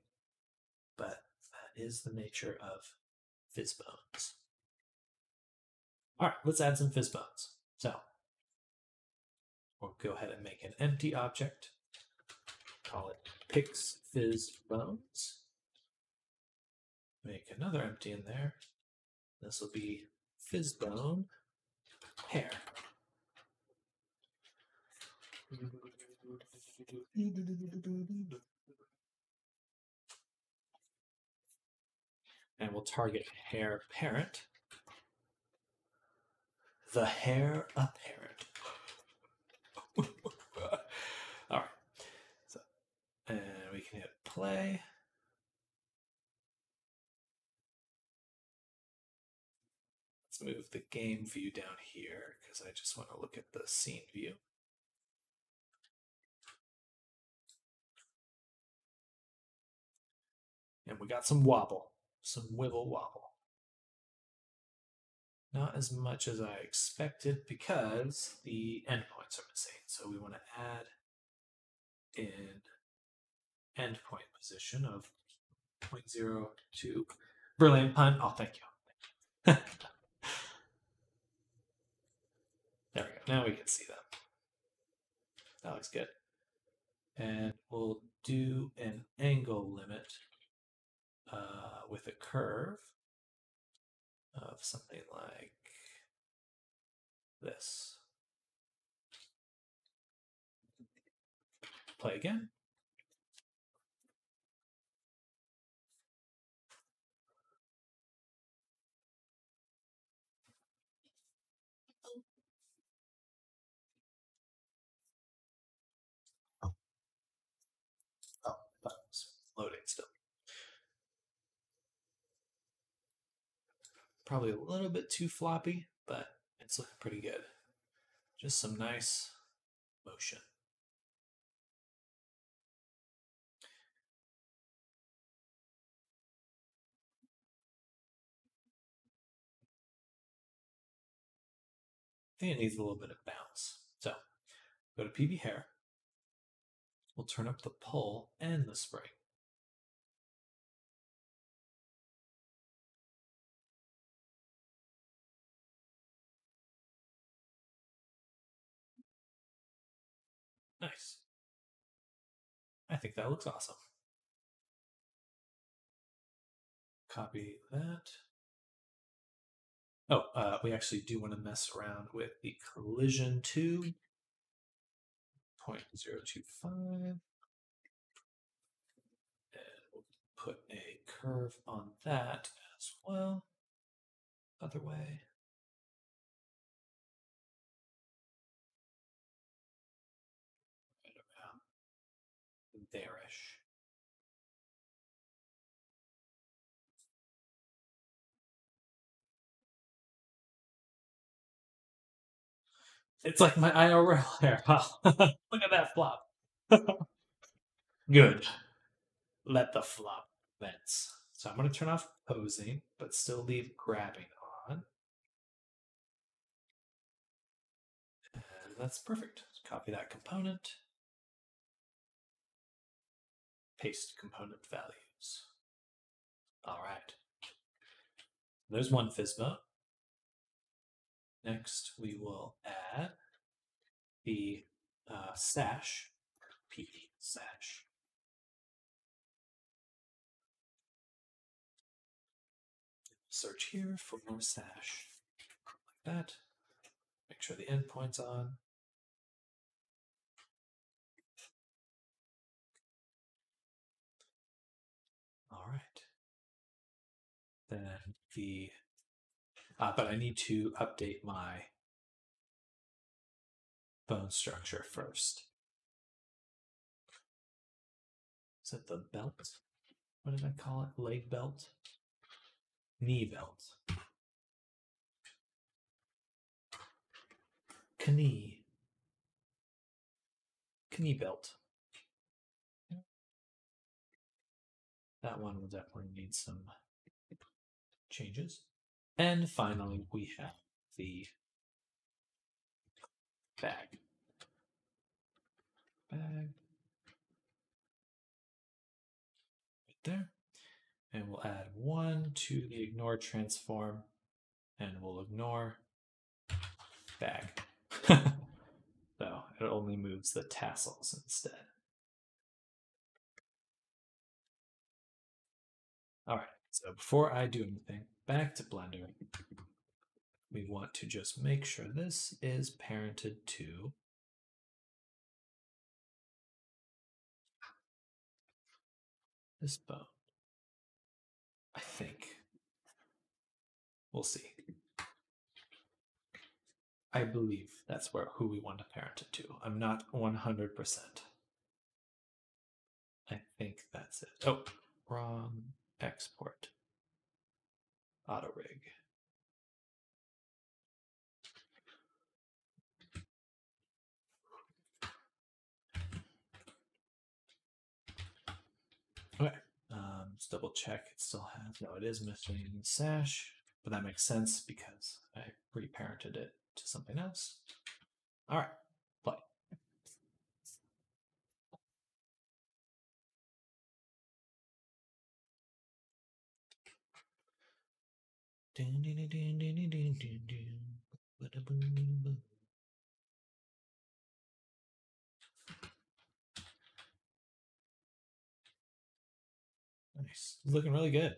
but that is the nature of Fizzbones. All right, let's add some Fizzbones. So we'll go ahead and make an empty object. Call it Pix Fizzbones. Make another empty in there. This will be Fizzbone hair. And we'll target hair parent. The hair apparent. All right. So, and we can hit play. Let's move the game view down here because I just want to look at the scene view. And we got some wobble, some wibble wobble. Not as much as I expected because the endpoints are missing. So we want to add in endpoint position of 0.02. Brilliant pun. Oh, thank you. There we go. Now we can see them. That looks good. And we'll do an angle limit with a curve. of something like this. Play again. Oh, that was loading still. Probably a little bit too floppy, but it's looking pretty good. Just some nice motion. I think it needs a little bit of bounce. So go to PB Hair. We'll turn up the pull and the spring. Nice. I think that looks awesome. Copy that. Oh, we actually do want to mess around with the collision tube. 0.025. And we'll put a curve on that as well. Other way. Right around there-ish. It's like my IRL hair. Look at that flop. Good. Let the flop vents. So I'm going to turn off posing, but still leave grabbing on. And that's perfect. Copy that component. Paste component values. All right. There's one FSBO. Next, we will add the sash, PD sash. Search here for more sash. Like that. Make sure the endpoint's on. All right. Then but I need to update my bone structure first. Is it the belt? What did I call it? Leg belt? Knee belt. Knee belt. That one will definitely need some changes. And finally, we have the bag. Right there. And we'll add 1 to the ignore transform, and we'll ignore bag. So it only moves the tassels instead. All right, so before I do anything, back to Blender. We want to just make sure this is parented to this bone. I think. We'll see. I believe that's who we want to parent it to. I'm not 100%. I think that's it. Oh, wrong export. Auto rig. Okay. Let's double check. It still has. No, it is missing sash, but that makes sense because I reparented it to something else. All right. Play. Nice. Looking really good.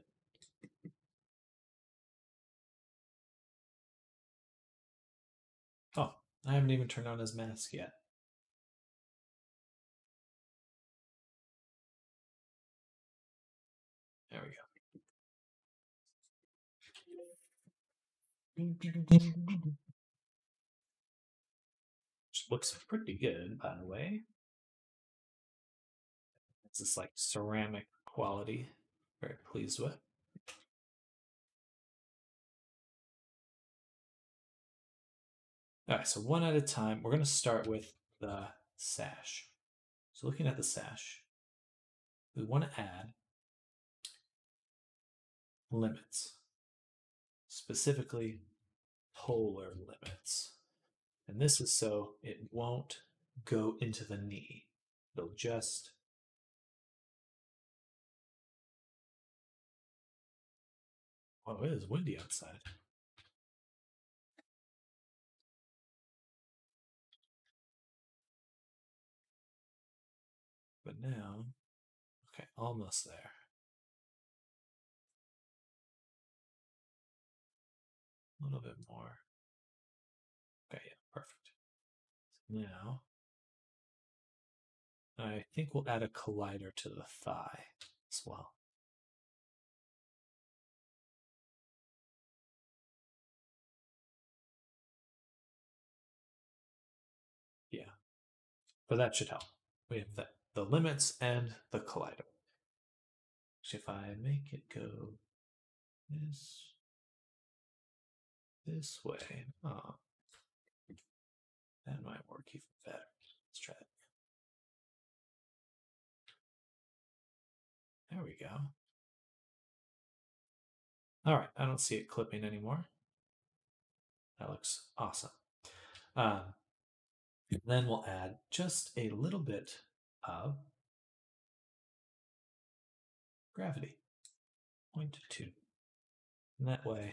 I haven't even turned on his mask yet. There we go. Which looks pretty good, by the way. It's this like ceramic quality. Very pleased with. All right, so one at a time. We're going to start with the sash. So looking at the sash, we want to add limits, specifically polar limits. And this is so it won't go into the knee. It'll just oh, it is windy outside. But now, okay, almost there. A little bit more. Okay, yeah, perfect. So now, I think we'll add a collider to the thigh as well. Yeah, but that should help. We have the limits and the collider. So if I make it go this way, oh, that might work even better. Let's try it. There we go. All right, I don't see it clipping anymore. That looks awesome. Then we'll add just a little bit of gravity, 0.2. And that way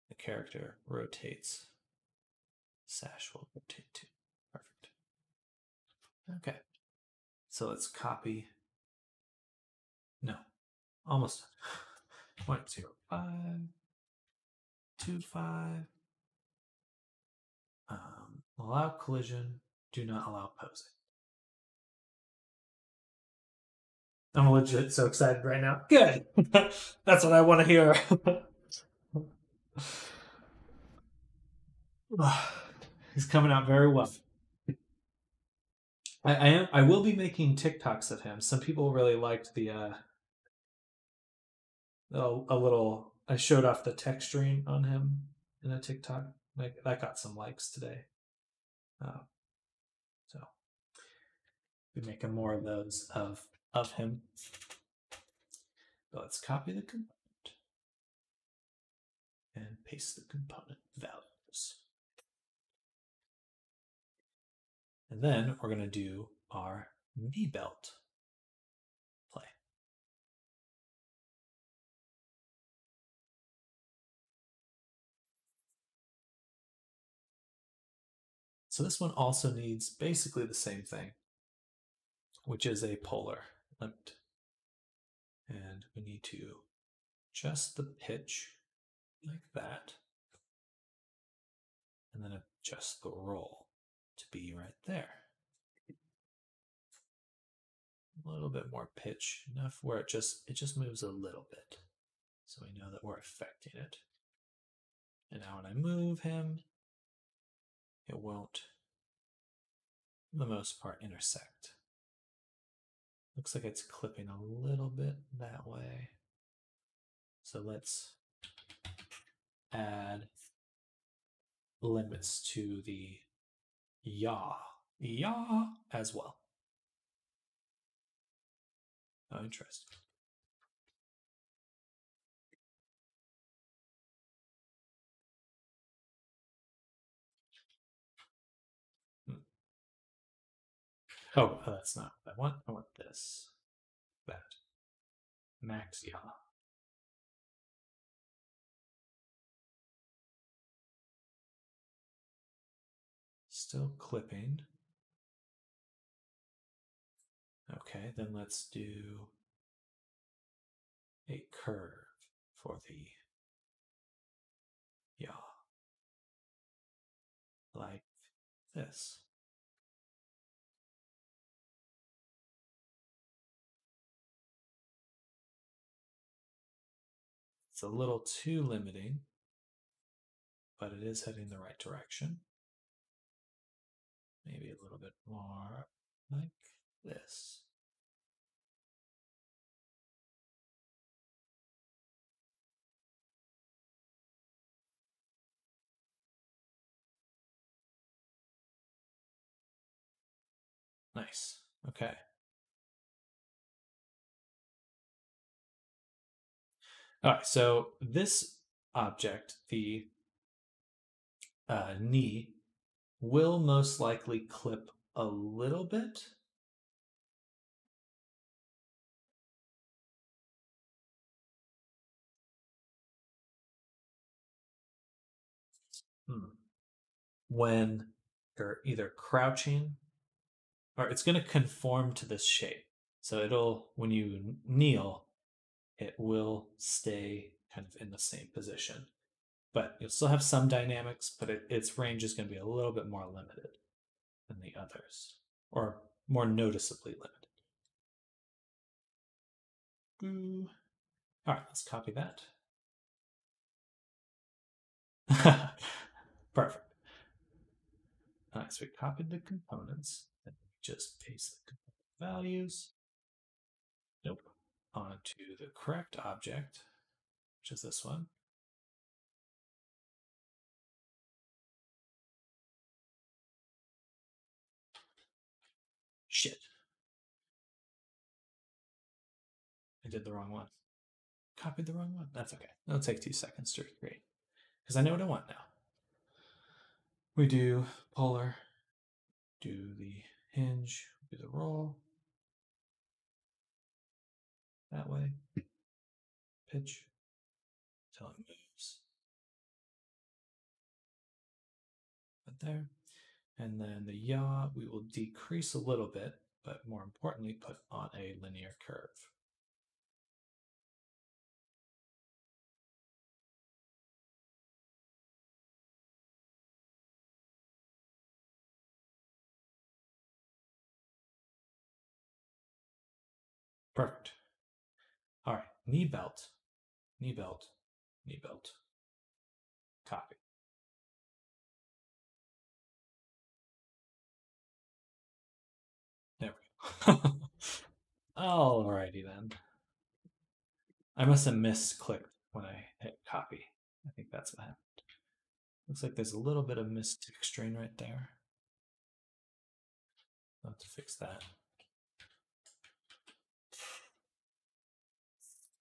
the character rotates. Sash will rotate too. Perfect. Okay. So let's copy. No, almost 0.05, 25. Allow collision, do not allow posing. I'm legit so excited right now. Good. That's what I want to hear. He's coming out very well. I will be making TikToks of him. Some people really liked the a little. I showed off the texturing on him in a TikTok. Like that got some likes today. So be making more of those of him. But let's copy the component and paste the component values. And then we're going to do our knee belt play. So this one also needs basically the same thing, which is a polar limit. And we need to adjust the pitch like that, and then adjust the roll to be right there. A little bit more pitch, enough where it just moves a little bit, so we know that we're affecting it. And now when I move him, it won't, for the most part, intersect. Looks like it's clipping a little bit that way. So let's add limits to the yaw as well. Oh, interesting. Oh, that's not what I want. I want this. That. Max yaw. Still clipping. Okay, then let's do a curve for the yaw. Like this. It's a little too limiting, but it is heading the right direction. Maybe a little bit more like this. Nice. Okay. All right, so this object, the knee, will most likely clip a little bit. When you're either crouching, or it's going to conform to this shape. So it'll, when you kneel, it will stay kind of in the same position. But you'll still have some dynamics, but its range is going to be a little bit more limited than the others, or more noticeably limited. All right, let's copy that. Perfect. All right, so we copied the components, and just paste the component values. Nope. Onto the correct object, which is this one. Shit. I did the wrong one. Copied the wrong one. That's okay. It'll take 2 seconds to recreate, because I know what I want now. We do polar, do the hinge, do the roll. That way. Pitch until it moves. Right there. And then the yaw we will decrease a little bit, but more importantly, put on a linear curve. Perfect. All right, knee belt, knee belt, knee belt. Copy. There we go. Alrighty then. I must have misclicked when I hit copy. I think that's what happened. Looks like there's a little bit of mistexturing right there. I'll have to fix that.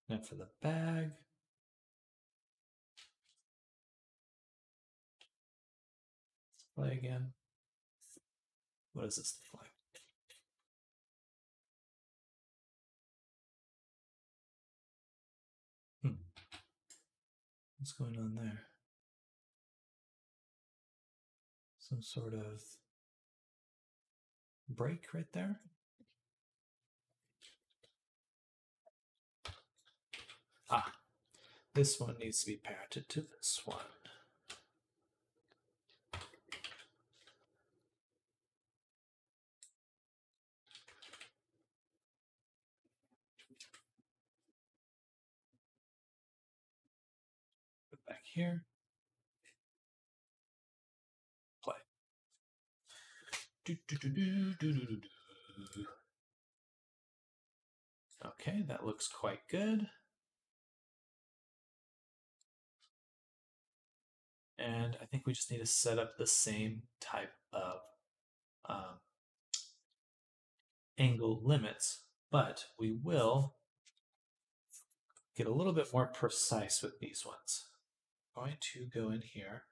Now for the bag. Let's play again. What does this look like? What's going on there? Some sort of break right there. Ah, this one needs to be parented to this one. Put it back here. Play. Okay, that looks quite good. And I think we just need to set up the same type of angle limits, but we will get a little bit more precise with these ones. I'm going to go in here,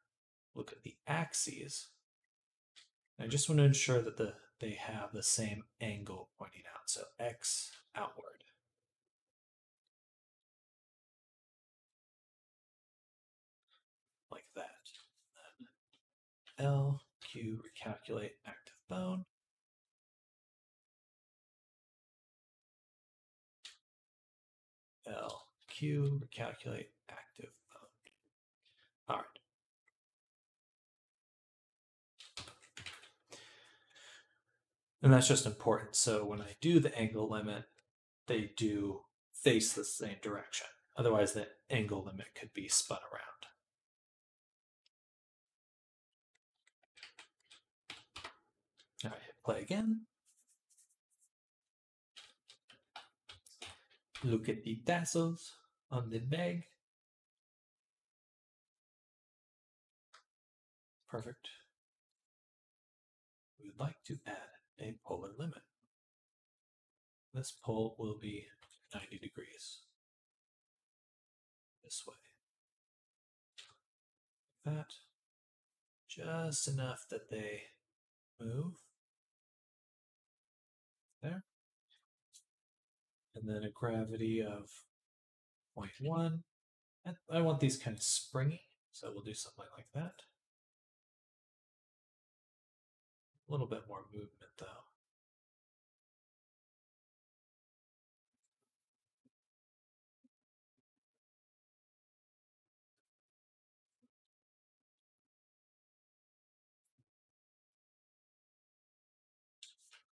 look at the axes. I just want to ensure that they have the same angle pointing out. So X outward. Like that. Then L, Q, recalculate active bone. L, Q, recalculate active bone. All right. And that's just important. So when I do the angle limit, they do face the same direction. Otherwise, the angle limit could be spun around. All right, hit play again. Look at the tassels on the bag. Perfect. We would like to add a polar limit. This pole will be 90 degrees. This way. That. Just enough that they move. There. And then a gravity of 0.1. I want these kind of springy, so we'll do something like that. A little bit more movement though.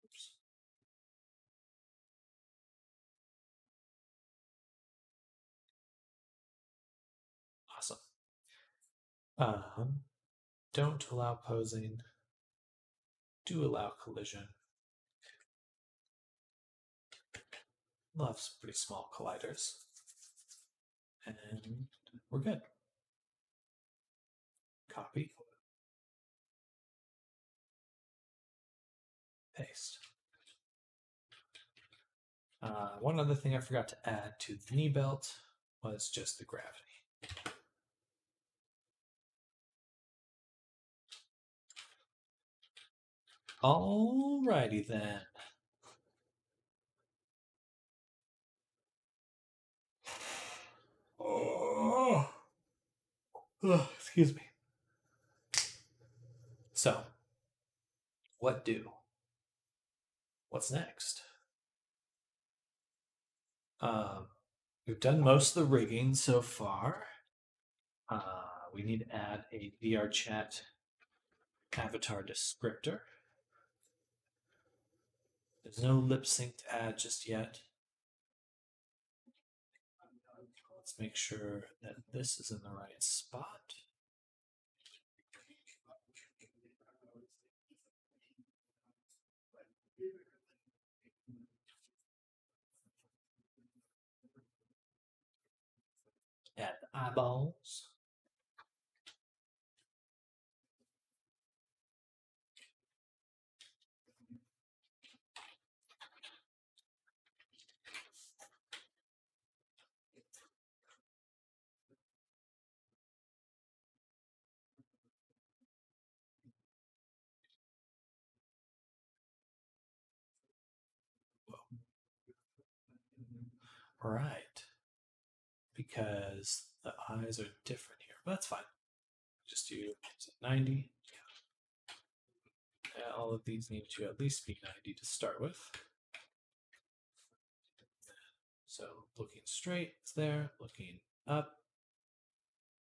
Oops. Awesome. Don't allow posing. Do allow collision. We'll have some pretty small colliders. And we're good. Copy. Paste. One other thing I forgot to add to the knee belt was just the gravity. Alrighty then. Oh, excuse me. So, what do? What's next? We've done most of the rigging so far. We need to add a VRChat avatar descriptor. There's no lip sync to add just yet. Let's make sure that this is in the right spot. Add the eyeballs. Right. Because the eyes are different here. But that's fine. Just do 90. Yeah, all of these need to at least be 90 to start with. So looking straight is there. Looking up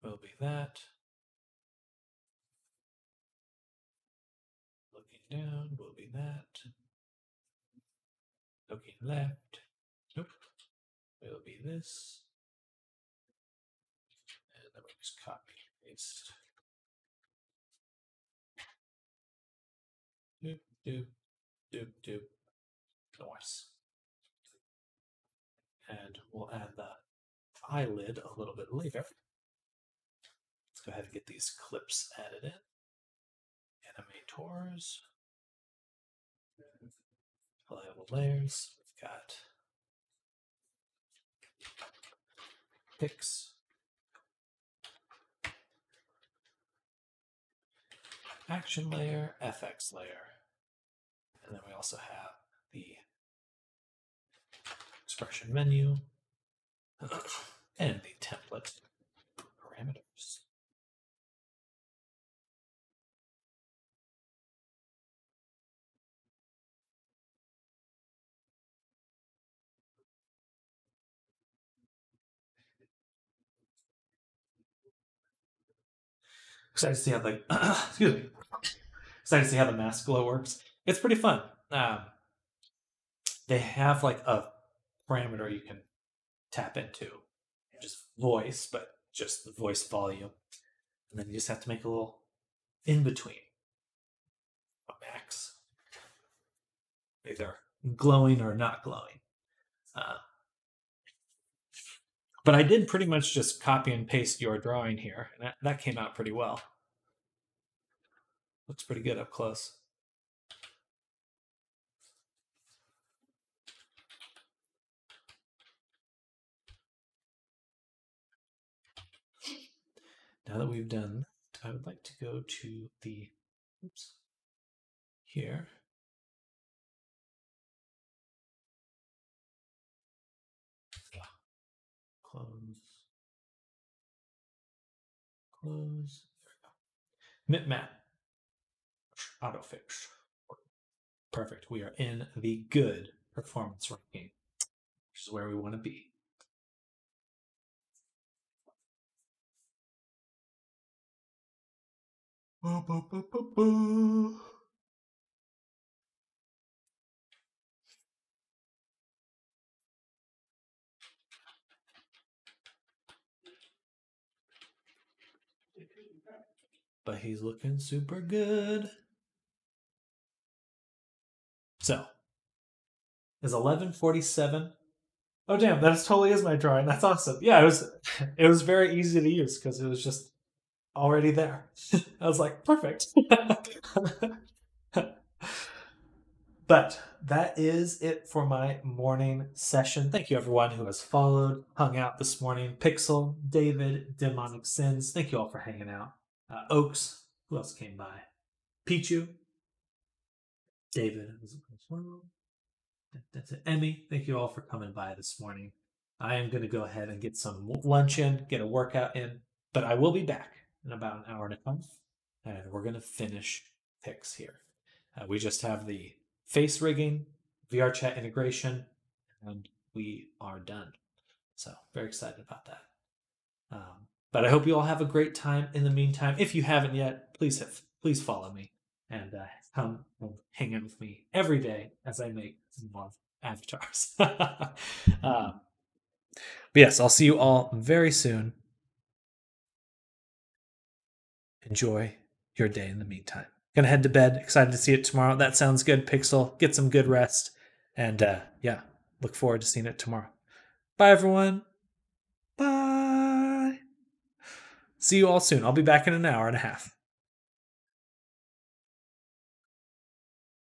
will be that. Looking down will be that. Looking left, nope, will be this. And then we just copy, paste. Doop, doop, doop, doop. Nice. And we'll add the eyelid a little bit later. Let's go ahead and get these clips added in. Animators. Playable layers. We've got pix. Action layer, FX layer. And then we also have the expression menu and the template parameters. Excited to see how the excuse me. Excited to see how the mask glow works. It's pretty fun. they have like a parameter you can tap into, just voice, but just the voice volume, and then you just have to make a little in between, a max, either glowing or not glowing. But I did pretty much just copy and paste your drawing here, and that came out pretty well. Looks pretty good up close. Now that we've done, I would like to go to the, oops, here. Close. Close. There we go. Mip-map. Autofix. Perfect. We are in the good performance ranking, which is where we want to be. But he's looking super good. So, is 11:47? Oh damn, that totally is my drawing. That's awesome. Yeah, it was very easy to use because it was just already there. I was like, perfect. But that is it for my morning session. Thank you everyone who has followed, hung out this morning. Pixel, David, Demonic Sins, thank you all for hanging out. Oaks, who else came by? Pichu, David, that's it. Emmy, thank you all for coming by this morning. I am going to go ahead and get some lunch in, get a workout in, but I will be back in about an hour and a half, and we're going to finish picks here. We just have the face rigging, VR chat integration, and we are done. So very excited about that. But I hope you all have a great time. In the meantime, if you haven't yet, please follow me and come and hang out with me every day as I make more avatars. But yes, I'll see you all very soon. Enjoy your day in the meantime. Gonna head to bed. Excited to see it tomorrow. That sounds good, Pixel. Get some good rest. And yeah, look forward to seeing it tomorrow. Bye, everyone. Bye. See you all soon. I'll be back in an hour and a half.